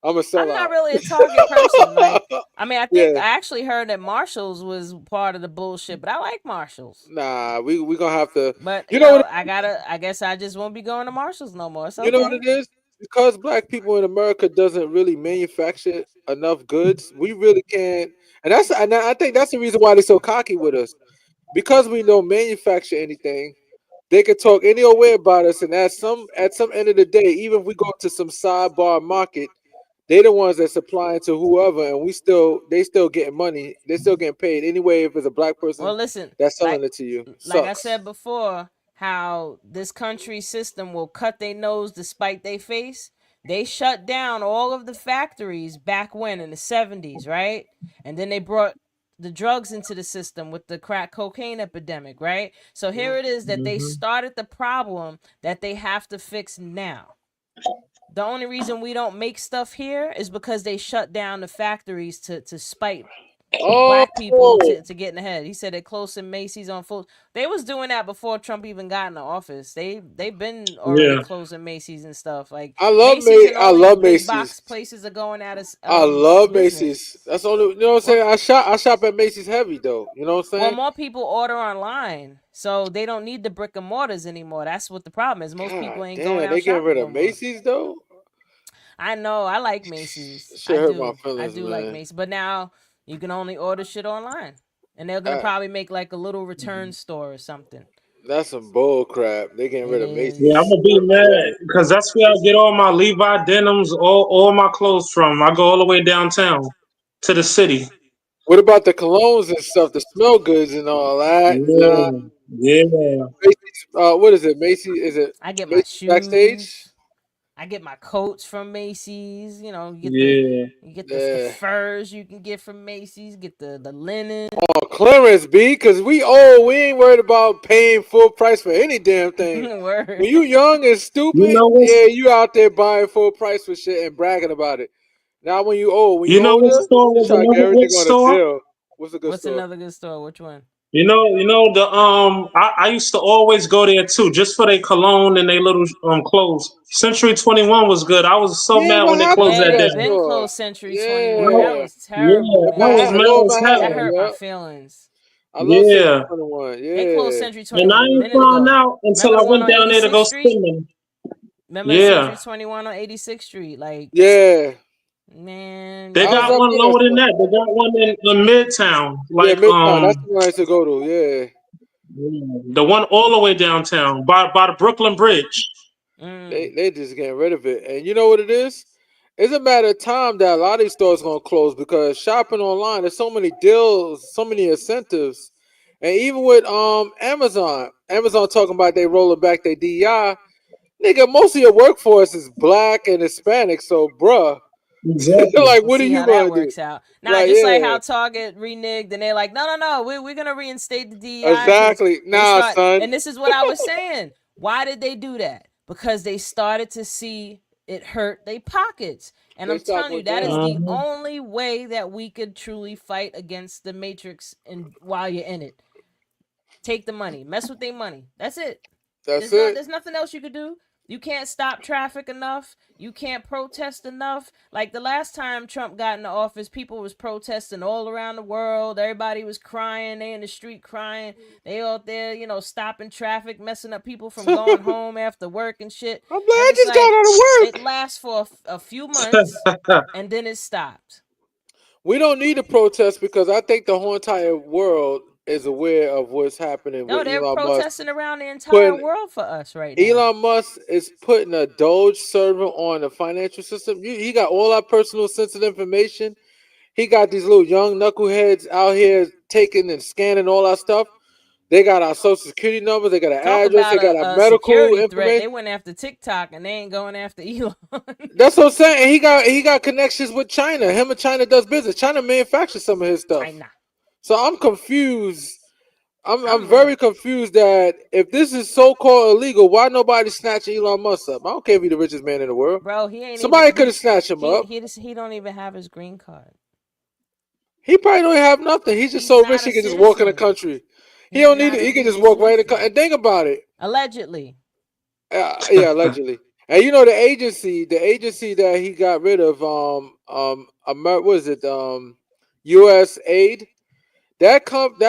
I'm a I'm not sellout. really a Target person. Like, I mean, I think Yeah. I actually heard that Marshalls was part of the bullshit, but I like Marshalls. Nah, we gonna have to. But You know what? I guess I just won't be going to Marshalls no more. It's You know what okay. it is? Because black people in America doesn't really manufacture enough goods. We really can't, and I think that's the reason why they're so cocky with us. Because we don't manufacture anything, they could talk any old way about us, and at some end of the day, even if we go to some sidebar market, They the ones that supplying to whoever, and they still getting money. They still getting paid anyway. If it's a black Well, person listen, that's like selling it to you, like I sucks. said before, how this country system will cut their nose despite their face. They shut down all of the factories back when in the 70s, right? And then they brought the drugs into the system with the crack cocaine epidemic, right? So here it is that they Hmm. started the problem that they have to fix now. The only reason we don't make stuff here is because they shut down the factories to spite black people Oh, to get in ahead. He said they're closing Macy's on full. They was doing that before Trump even got in the office. They've been already Yeah. closing Macy's and stuff. Like I love Macy's and I all these love big Macy's. box places are going out of I love business. Macy's. That's the only, you know what I'm Well, saying. I shop at Macy's heavy though. You know what I'm well, saying? more people order online, so they don't need the brick and mortars anymore. That's what the problem is. Most people God ain't going damn, out they getting rid shopping of no more. Macy's though. I know. I like Macy's. Shit hurt my I feelings, do like man. Macy's. But now you can only order shit online. And they're gonna Uh, probably make like a little return store or something. that's some bull crap. They getting It rid of Yeah, I'm Macy's. is. gonna be Yeah. mad because that's where I get all my Levi denims, all my clothes from. I go all the way downtown to the city. What about the colognes and stuff, the smell goods and all that? Nah, Yeah, yeah, Macy's. What is it? Macy's? Is it I get my Macy's backstage? shoes. I get my coats from Macy's. You know, yeah. you get the Yeah. furs you can get from Macy's. Get the linen. Oh, clearance, B, because we ain't worried about paying full price for any damn thing. Word. When you young and You stupid, know yeah, what's you out there buying full price for shit and bragging about it. Now when you you know what older, store you was try to get another good everything on a store? deal. What's a good What's store? another good store? Which one? The I used to always go there too, just for their cologne and their little clothes. Century 21 was good. I was so Yeah, mad what when they happened closed to Yeah, that they that down. been store? closed Century 21. That Yeah. was Yeah, terrible, I was man. Lower mad as That hell. Manhattan, hurt my yeah. feelings. I love Century Yeah, 21. They closed Yeah. Century and I 21 a ain't minute found ago. out until Remember I the one went on down there to 86th go Street? spend them. Remember the Century Yeah, 21 on 86th Street? Like, Yeah. man, they I was got up one there, lower than so. that. They got one in Midtown, Yeah, like Midtown. That's the one I used to go to. Yeah. the one all the way downtown by the Brooklyn Bridge. mm, They just getting rid of it. And you know what it is? It's a matter of time that a lot of these stores gonna close because shopping online, there's so many deals, so many incentives. And even with Amazon talking about they rolling back their DEI, nigga, most of your workforce is black and Hispanic, so bruh. Exactly. Like we'll what are see you how that gonna do? works out. Nah, Like, just like yeah, how Target reneged and they're like, no, no, no, we're going to reinstate the DEI because exactly. they Nah, start. son. And this is what I was saying. Why did they do that? Because they started to see it hurt their pockets. And They I'm stock telling you, went that is down. the Hmm. only way that we could truly fight against the Matrix and while you're in it. Take the money, mess with their money. That's it. That's it. There's nothing else you could do. You can't stop traffic enough. You can't protest enough. Like the last time Trump got into office, people was protesting all around the world. Everybody was crying. They in the street crying. They out there, stopping traffic, messing up people from I'm going home after work and shit. like, And I it's just got like out of it work. lasts for a few months and then it stopped. We don't need a protest because I think the whole entire world is aware of what's happening No, with they're Elon Musk. protesting around the entire Putting world for us right now. Elon Musk is putting a Doge server on the financial system. He got all our personal sensitive information. He got these little young knuckleheads out here taking and scanning all our stuff. They got our social security numbers. They got our Talk address. about They got our a medical security threat. information. They went after TikTok and they ain't going after Elon. That's what I'm saying. And he got connections with China. Him and China does business. China manufactures some of his stuff. China. So I'm confused. I'm I'm really, very confused that if this is so called illegal, why nobody snatching Elon Musk up? I don't care if he's the richest man in the world. bro. He ain't even Somebody could have snatched him up. he don't even have his green card. He probably don't have nothing. He's just He's so rich not he a can just walk in the citizen. country. He He's don't need not it. a He can just U.S. walk right in the country. citizen. And think about it. Allegedly. Yeah, allegedly. And you know the agency that he got rid of, what is it, U.S. Aid. That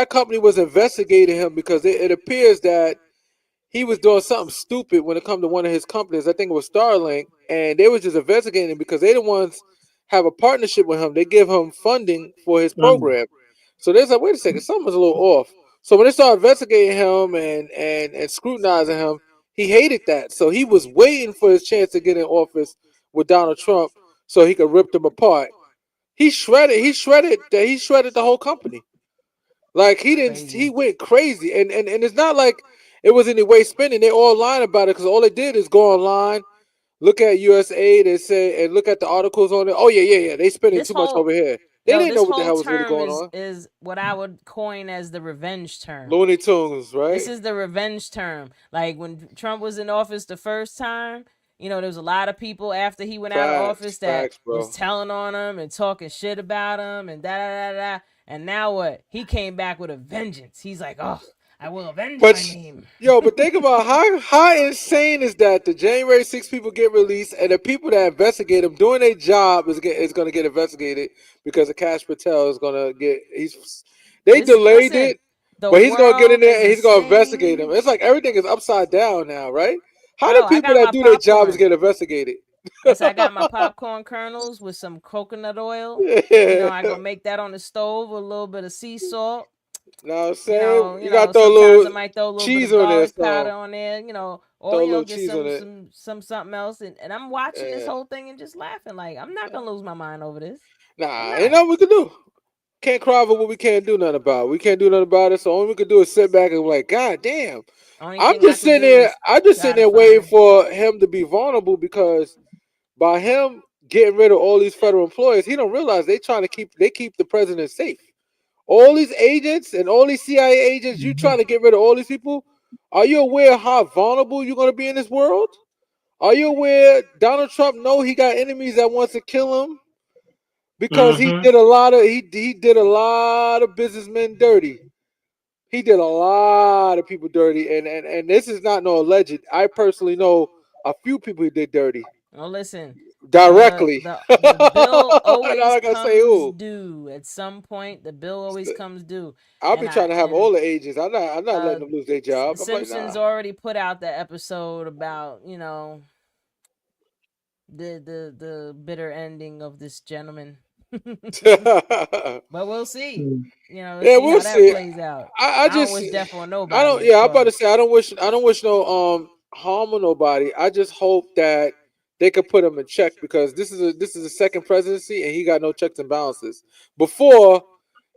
company was investigating him because it appears that he was doing something stupid when it come to one of his companies. I think it was Starlink, and they was just investigating him because they the ones have a partnership with him. They give him funding for his Mm. program. So they said, wait a second, something's a little off. So when they started investigating him and scrutinizing him, he hated that. So he was waiting for his chance to get in office with Donald Trump so he could rip them apart. He shredded the whole company. Like he didn't. He Crazy. went crazy, and it's not like it was any way spending. They all lying about it because all they did is go online, look at USA, they say, and look at the articles on it. Oh yeah, yeah, yeah. They spending This too much whole over here. They Yo, didn't know this what the whole hell was really term going is on. is what I would coin as the revenge term. Looney Tunes, This right? is the revenge term. Like when Trump was in office the first time, there was a lot of people after he went out of Facts, office that facts, was bro. telling on him and talking shit about him and da da da da. And now what? He came back with a vengeance. He's like, oh, I will avenge But my name. yo, but think about how insane is that the January 6 people get released and the people that investigate them doing their job is going to get investigated because of Cash Patel is going to get they This delayed listen, it, the but he's going to get in world there is and the he's going to investigate them. same. It's like everything is upside down now, right? How do Bro, I people got that my do their jobs popcorn. get investigated? Listen, I got my popcorn kernels with some coconut oil. Yeah. I gonna make that on the stove with a little bit of sea salt. Know what I'm saying? You got to throw a Sometimes I little might throw a little bit cheese of on there, garlic so powder on there, or throw a little get cheese on it. some something else, and I'm watching this Yeah. whole thing and just laughing. Like I'm not gonna lose my mind over this. I'm Nah, ain't not. nothing we can do. Can't cry over what we can't do nothing about. We can't do nothing about it. So all we can do is sit back and be like, God damn. Only thing I could do is I'm just try sitting to there waiting find. for him to be vulnerable because by him getting rid of all these federal employees, he don't realize they keep the president safe. All these agents and all these CIA agents, you trying to get rid of all these people. Are you aware how vulnerable you're gonna be in this world? Are you aware Donald Trump know he got enemies that wants to kill him because he Mm-hmm. did a lot of he did a lot of businessmen dirty. He did a lot of people dirty, and this is not no alleged. I personally know a few people he did dirty Well, listen, directly. the bill I'm always not gonna say comes who. due at some point. The bill always comes due, I'll be and trying to have and all the agents. I'm not letting uh, them lose their job. I'm like, Simpsons nah. already put out the episode about the bitter ending of this gentleman. But we'll see. Let's Yeah, see we'll how that see. plays out. I I don't just wish death on I don't. nobody, Yeah, of I'm about to course. say I don't wish no harm on nobody. I just hope that they could put him in check because this is a second presidency and he got no checks and balances. Before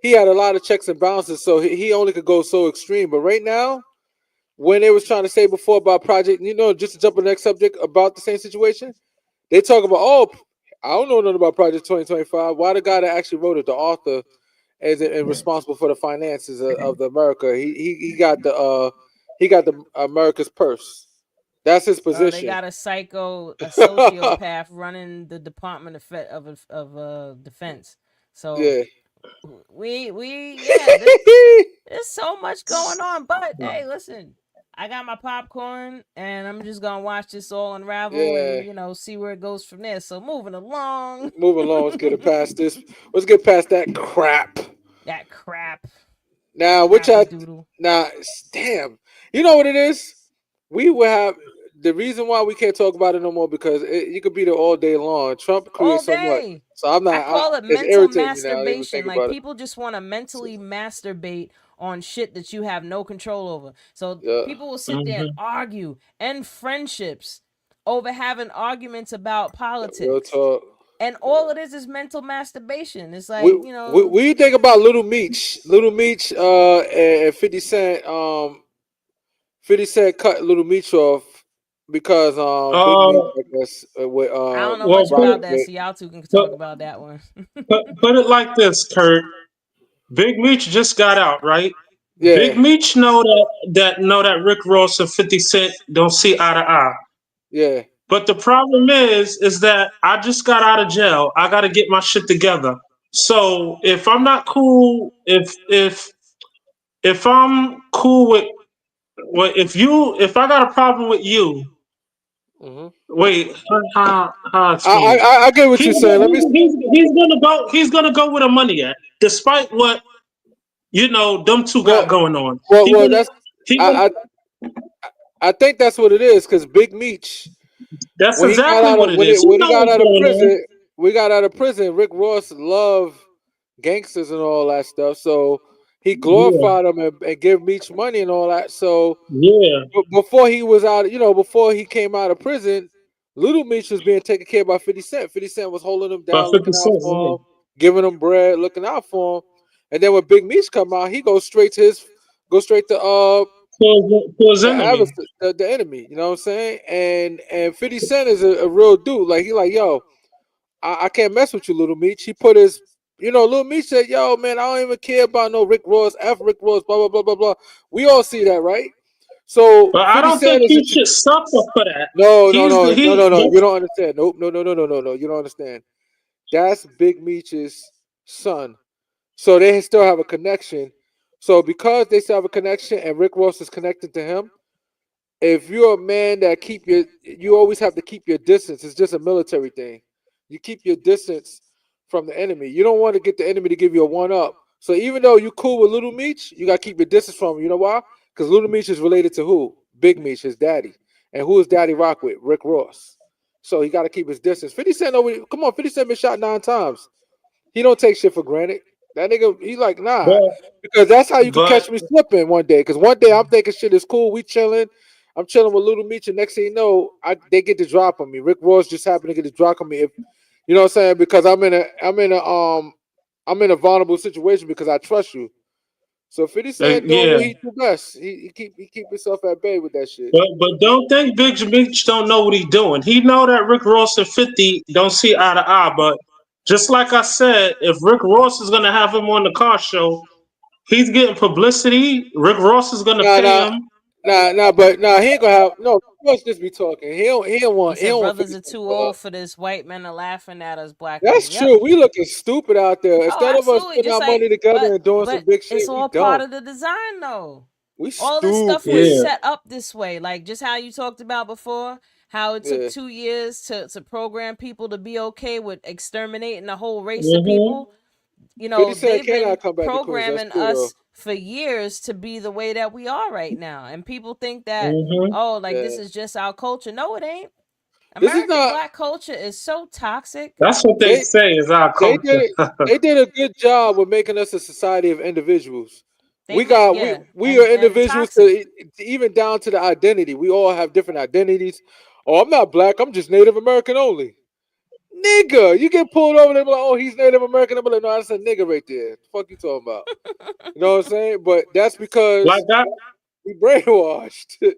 he had a lot of checks and balances, so he only could go so extreme. But right now, when they was trying to say before about project, just to jump on the next subject about the same situation, they talk about I don't know nothing about Project 2025. Why the guy that actually wrote it, the author, is responsible for the finances of the America. He got the America's purse. That's his Oh, they position. got a sociopath running the Department of Defense. So Yeah. yeah, there's so much going on. But hey, listen, I got my popcorn and I'm just gonna watch this all unravel Yeah. and see where it goes from there. So moving along, Moving along. Let's get it past this. Let's get past that crap. that crap, Now, which crappy I doodle now, damn. You know what it is? We will have the reason why we can't talk about it no more because you could be there all day long. Trump all creates so much, day. so I'm I not. call it It's mental irritating me now to even masturbation. think Like about it. people just want to mentally masturbate on shit that you have no control over. So Yeah, people will sit there and Mm-hmm. argue and friendships over having arguments about real politics. talk. And all it is mental masturbation. It's We, like, what do you think about Little Meech, and 50 Cent. 50 Cent cut Little Meech off because Big Meech, Uh, I guess, with I don't know well, much put about it, that, with so y'all two can put, talk about that one. put it like this, Kurt. Big Meech just got out, right? Big yeah, Meech know that Rick Ross and 50 Cent don't see eye to eye. yeah. But the problem is that I just got out of jail. I got to get my shit together. So if I'm not cool, if I'm cool with, well, if I got a problem with you, Hmm. wait, how I I, explain I it? I I get what He's you're saying. Let me. he's gonna go where the money at, despite what them two got Well, going on. well, He well. gonna That's he gonna I I, I think that's what it is because Big Meech That's when he got exactly out what of it is. He when he know got what's out of going on. prison, we got out of prison. Rick Ross loved gangsters and all that stuff, so he Yeah, glorified them and give Meech money and all that. So yeah. before he was out, before he came out of prison, Little Meech was being taken care of by 50 Cent. 50 Cent was holding him By down, 50 looking out cents, for him, giving him bread, looking out for him. And then when Big Meech come out, he goes straight to to his the enemy. adversary, the enemy. You know what I'm saying? And 50 Cent is a real dude. Like he like, yo, I can't mess with you, Little Meech. He put his, Little Meech said, yo, man, I don't even care about no Rick Ross, F Rick Ross, blah blah blah blah blah. We all see that, right? So But I 50 don't think Cent is he should suffer for that. no, no, He's no, no, he no, no. You that's don't understand. Nope, no, no, no, no, no, no. You don't understand. That's Big Meech's son. So they still have a connection. So because they still have a connection and Rick Ross is connected to him, if you're a man that you always have to keep your distance. It's just a military thing. You keep your distance from the enemy. You don't want to get the enemy to give you a one up. So even though you cool with Little Meech, you gotta keep your distance from him. You know why? Because Little Meech is related to who? Big Meech, his daddy. And who is daddy rock with? Rick Ross. So he gotta keep his distance. 50 Cent come on, 50 Cent been shot 9 times. He don't take shit for granted. That nigga, he like, nah. but Because that's how you could but catch me slipping one day. Because one day I'm thinking shit is cool, we chilling. I'm chilling with Little Meech, and next thing you know, they get the drop on me. Rick Ross just happened to get the drop on me. If you know what I'm saying, because I'm in a vulnerable situation because I trust you. So 50 Cent doing yeah. what he do best. He keep himself at bay with that shit. But don't think Big Meech don't know what he's doing. He know that Rick Ross and 50 don't see eye to eye. But just like I said, if Rick Ross is gonna have him on the car show, he's getting publicity. Rick Ross is gonna Nah, pay nah, him. but nah, he ain't gonna have no. Let's just be talking. He He said don't want brothers 50 are Cent to too blow old up. for this. White men are laughing at us black That's men. Yep. true. We looking stupid out there. Oh, Instead of us absolutely. putting Just our like, money together but and doing some but big it's shit, we all part dumb. of the design, though. We All this stuff was stupid. Yeah. set up this way, like just how you talked about before. How it took Yeah. 2 years to program people to be okay with exterminating a whole race of hmm people. You 50 know, Cent they've been cannot come back to Queens. That's programming true though. us for years to be the way that we are right now. And people think that, hmm oh, like this Yeah. is just our culture. No, it ain't. This is American not black culture is so toxic. That's what they they say is our they did culture. it they did a good job with making us a society of individuals. They make, yeah, We are and individuals toxic. even down to the identity. We all have different identities. Oh, I'm not black, I'm just Native American only. Nigga, you get pulled over, they be like, oh, he's Native American. I'm like, no, that's a nigga right there. The fuck you talking about? You know what I'm saying? But that's Like because I we brainwashed.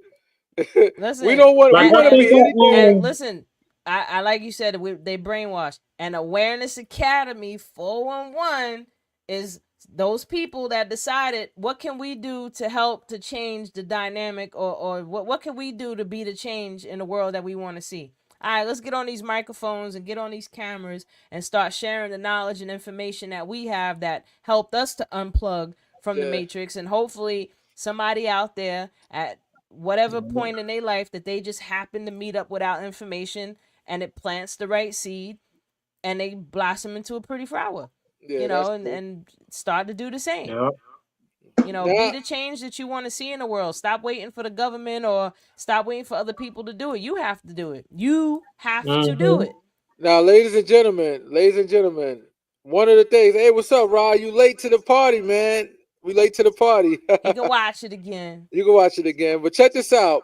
Listen, like We I want to think be anything. and listen, I like you said, they brainwash. And Awareness Academy 411 is those people that decided what can we do to help to change the dynamic, or what can we do to be the change in the world that we want to see. All right, let's get on these microphones and get on these cameras and start sharing the knowledge and information that we have that helped us to unplug from the Yeah, matrix. And hopefully somebody out there at whatever point in their life that they just happen to meet up without information, and it plants the right seed, and they blossom into a pretty flower, yeah, that's and, true. start to do the same. yeah. Be Now, the change that you want to see in the world. Stop waiting for the government, or stop waiting for other people to do it. You have to do it. You have to do hmm it. now, ladies and gentlemen, one of the things. Hey, what's up, Rod? You late to the party, man? We late to the party. You can watch it again. You can watch it again. But check this out.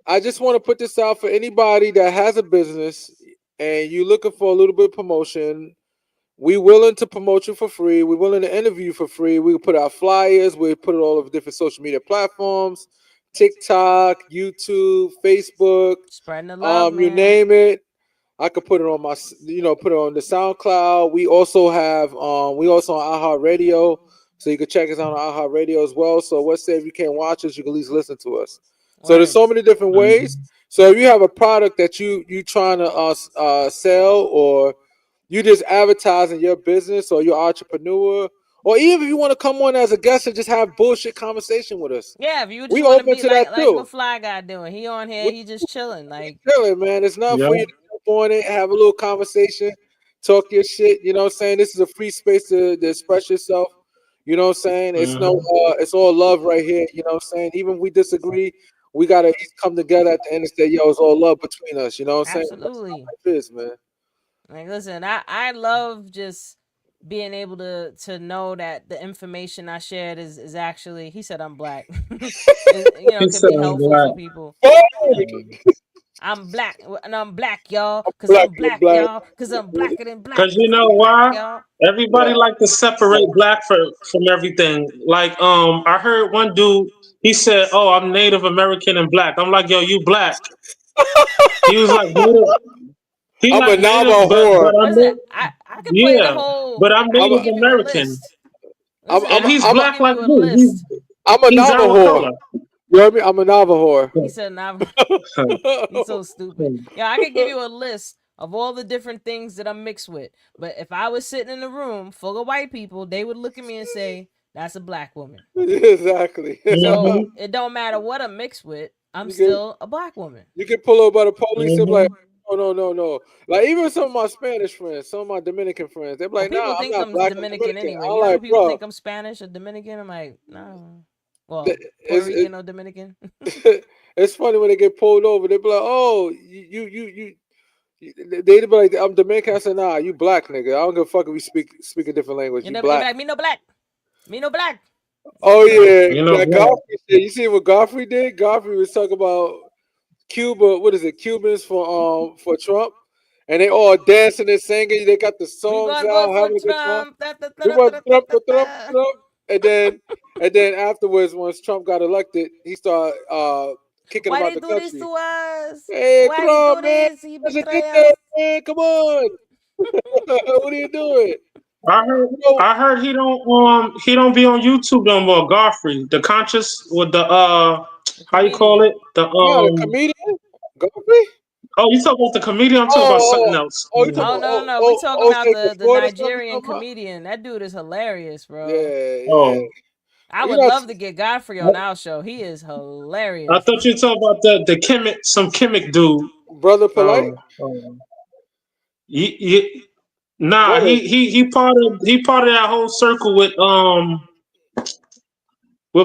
I just want to put this out for anybody that has a business and you looking for a little bit of promotion. We willing to promote you for free. We willing to interview you for free. We put out flyers. We put it all over different social media platforms, TikTok, YouTube, Facebook, Spreading the love, you man. name it. I could put it on put it on the SoundCloud. We also on iHeartRadio, so you can check us out on iHeartRadio as well. So let's say if you can't watch us, you can at least listen to us. So there's Word. so many different ways. hmm So if you have a product that you trying to sell, or you just advertising your business, or you're an entrepreneur, or even if you want to come on as a guest and just have bullshit conversation with us, Yeah, if you just we want to open be to that like too. what Flyguy doing. He on here, We he just chilling. Like, chilling, man. It's not Yeah. for you to jump on it, have a little conversation, talk your shit. You know what I'm saying? This is a free space to express yourself. You know what I'm saying? hmm It's all love right here. You know what I'm saying? Even if we disagree, we gotta come together at the end and say, yo, it's all love between us. You know what I'm saying? That's how absolutely. life is, man. Like, listen, I love just being able to know that the information I shared is actually, he said I'm black, is, He can said be I'm helpful black. for people. Hey! Um, I'm black and I'm black, y'all, cause Black I'm and black, black. y'all, cause I'm blacker than black, Cause you cause know I'm black, why? y'all. Everybody like to separate black from everything. Like I heard one dude. He said, "Oh, I'm Native American and black." I'm like, "Yo, you black?" He was like Native. He I'm a like Native, but Navajo. I'm Listen, I could play the yeah, whole. but I'm I I'm could Native a, give you a American, list. I'm Listen, and I he's I I'm a, could black give like you a me. list. I'm a He's our Navajo. color. You heard me? I'm a Navajo. He said, "Nah." He's so stupid. Yeah, I could give you a list of all the different things that I'm mixed with. But if I was sitting in a room full of white people, they would look at me and say, "That's a black woman." Exactly. So hmm it don't matter what I'm mixed with. I'm you can still a black woman. you can pull over by the police and be like, hmm oh no no no. Like even some of my Spanish friends, some of my Dominican friends, they're Well, like, nah, people I'm think not I'm black, I'm Dominican Dominican. anyway. I'm You know how like, many people bro, think I'm Spanish or Dominican? I'm like, no. Well, Puerto it's Rican or Dominican. it's funny when they get pulled over. They be like, oh, they be like, I'm Dominican. I said, nah, you black nigga. I don't give a fuck if we speak a different language. You You know, they be black. like, me no black. Me no black. Me Oh no black. yeah, You know, that Godfrey shit. You see what Godfrey did? Godfrey was talking about Cuba. What is it? Cubans for Trump, and they all dancing and singing. They got the We songs gonna vote out, for having a good time. Trump. Da, da, da, We da, want da, da, Trump, da, Trump, da. Trump, and then afterwards, once Trump got elected, he started kicking him Why out they the do this country. to us? Hey Why they Trump, do man, this? He that's a betray good day, us. man. Come on, what are you doing? I heard You know, I heard he don't be on YouTube no more. Godfrey, the conscious with the The how you call comedian. it the not a comedian, Godfrey. oh, you talk about the comedian. I'm talking about Oh, something oh, else. oh, you talking Oh about no, no, no. We talking about OJ the the Ford or something? You Nigerian talking about? comedian. That dude is hilarious, bro. Yeah, yeah. Oh, I You would know, love to get Godfrey on our show. He is I hilarious. thought you were talking about the Kemet, some Kemet dude. brother polite, Oh. Ye- nah, brother. he part of that whole circle with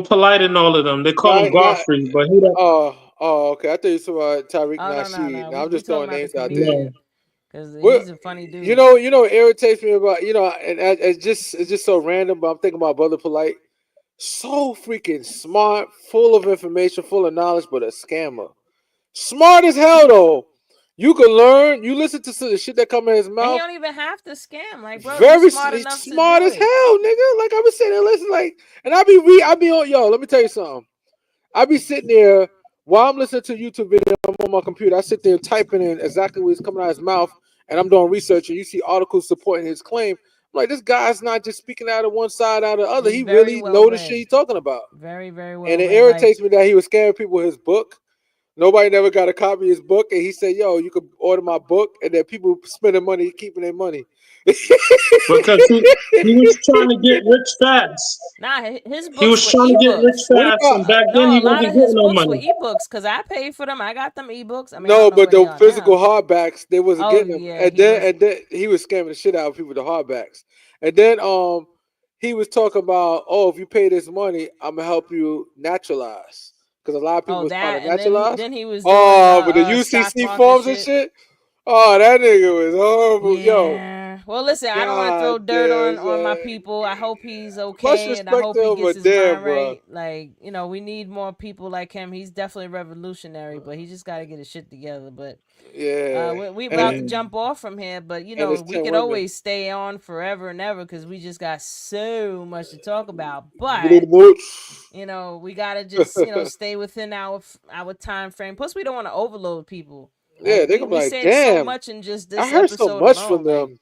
Polite and all of them. They call him Not. Godfrey, but he don't. Oh, okay. I thought you saw Tariq Oh no, no, Nasheed. no. Now I'm We just talking throwing about the names out there. No, comedian because What he's a funny dude. what irritates me about and it's just so random. But I'm thinking about brother polite. So freaking smart, full of information, full of knowledge, but a scammer. Smart as hell though. You can learn. You listen to some of the shit that come in his And he mouth. don't even have to scam. Like, bro, you Very smart enough to smart do as it. hell, nigga. Like I was sitting there listening, like, and I be on, yo. Let me tell you something. I be sitting there while I'm listening to a YouTube video. I'm on my computer. I sit there typing in exactly what's coming out of his mouth, and I'm doing research. And you see articles supporting his claim. I'm like, this guy's not just speaking out of one side, out of the other. He's He very really well know the shit read. he's talking about. Very, very And well it read. Like, irritates me that he was scamming people with his book. Nobody never got a copy of his book, and he said, "Yo, you could order my book," and then people spending money keeping their money. because he was trying to get rich fast. nah, his He books was were trying to get rich ebooks. What fast, about and back then No, he a lot wasn't of getting his no books were money. ebooks because I paid for them. I got them ebooks. I mean, I don't no? know But where they the are physical now. hardbacks, they wasn't Oh getting them, yeah, he was. and then he was scamming the shit out of people with the hardbacks, and then he was talking about, oh, if you pay this money, I'm gonna help you naturalize because a lot of people Oh was trying that, to and then naturalize. he was doing Oh, with the stock UCC market forms and shit. shit. Oh, that nigga was horrible, yo. Yeah. Well, listen, I don't want to God throw dirt damn, on my son. people. I hope he's Much okay, and I respect hope he to him, gets but his damn, mind bro. right. Like, we need more people like him. He's definitely revolutionary, but he just got to get his shit together. But Yeah, we about and to jump off from here, but it's we 10 could women. always stay on forever and ever because we just got so much to talk about. But Boots. we gotta just stay within our time frame. Plus, we don't want to overload people. Yeah, Like they we gonna be we like, said so damn, much in just I this heard so episode much from alone. Like, them.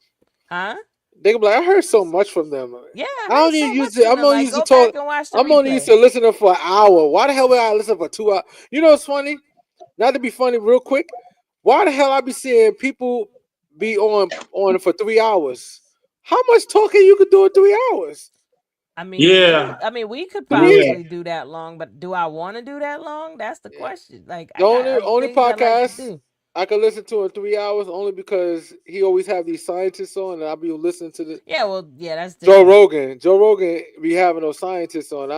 huh? They gonna be like, I heard so much from them. Yeah, I I don't heard even so use much it. from I'm them. only Like, used to go talk. back and watch the I'm only used replay. to listening for an hour. Why the hell would I listen for 2 hours? You know what's funny? Not to be funny, real quick. Why the hell I be seeing people be on for 3 hours? How much talking you could do in 3 hours? Yeah, I mean, we could Three. yeah. probably do that long, but do I want to do that long? That's the question. Like, The I got other only things I like to podcast do. I could listen to in 3 hours only because he always have these scientists on, and I'll be listening to the Yeah, well, yeah, that's Joe different. Rogan. Joe Rogan be having those scientists on.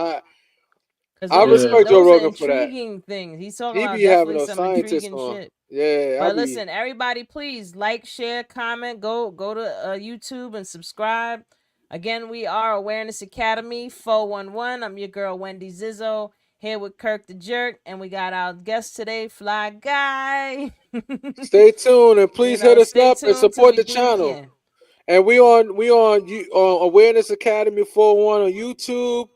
Cause I respect Joe those are Rogan for that. intriguing things. He's talking He about be having definitely those some scientists intriguing on. shit. Yeah, I But be. listen, everybody, please like, share, comment, go to YouTube and subscribe. Again, we are Awareness Academy 411. I'm your girl Wendy Zizzo, here with Kirk the Jerk, and we got our guest today, Flyguy. Stay tuned and please hit us Stay up and tuned till support we the do it channel. again. And we on Awareness Academy 401 on YouTube.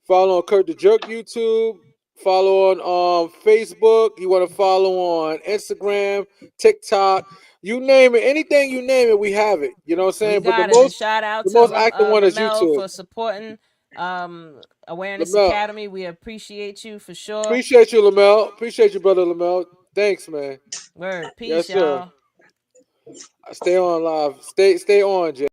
Follow on Kurt the Jerk YouTube. Follow on Facebook. You want to follow on Instagram, TikTok, you name it. Anything you name it, we have it. You know what I'm We saying? But the got it. And most shout out the to most active one is Lamel YouTube. for supporting Awareness Lamel, Academy. We appreciate you for sure. appreciate you, Lamel. Appreciate you, brother Lamel. Thanks, man. Word. Peace, Yes, sir. y'all. Stay on live. Stay on, Jay.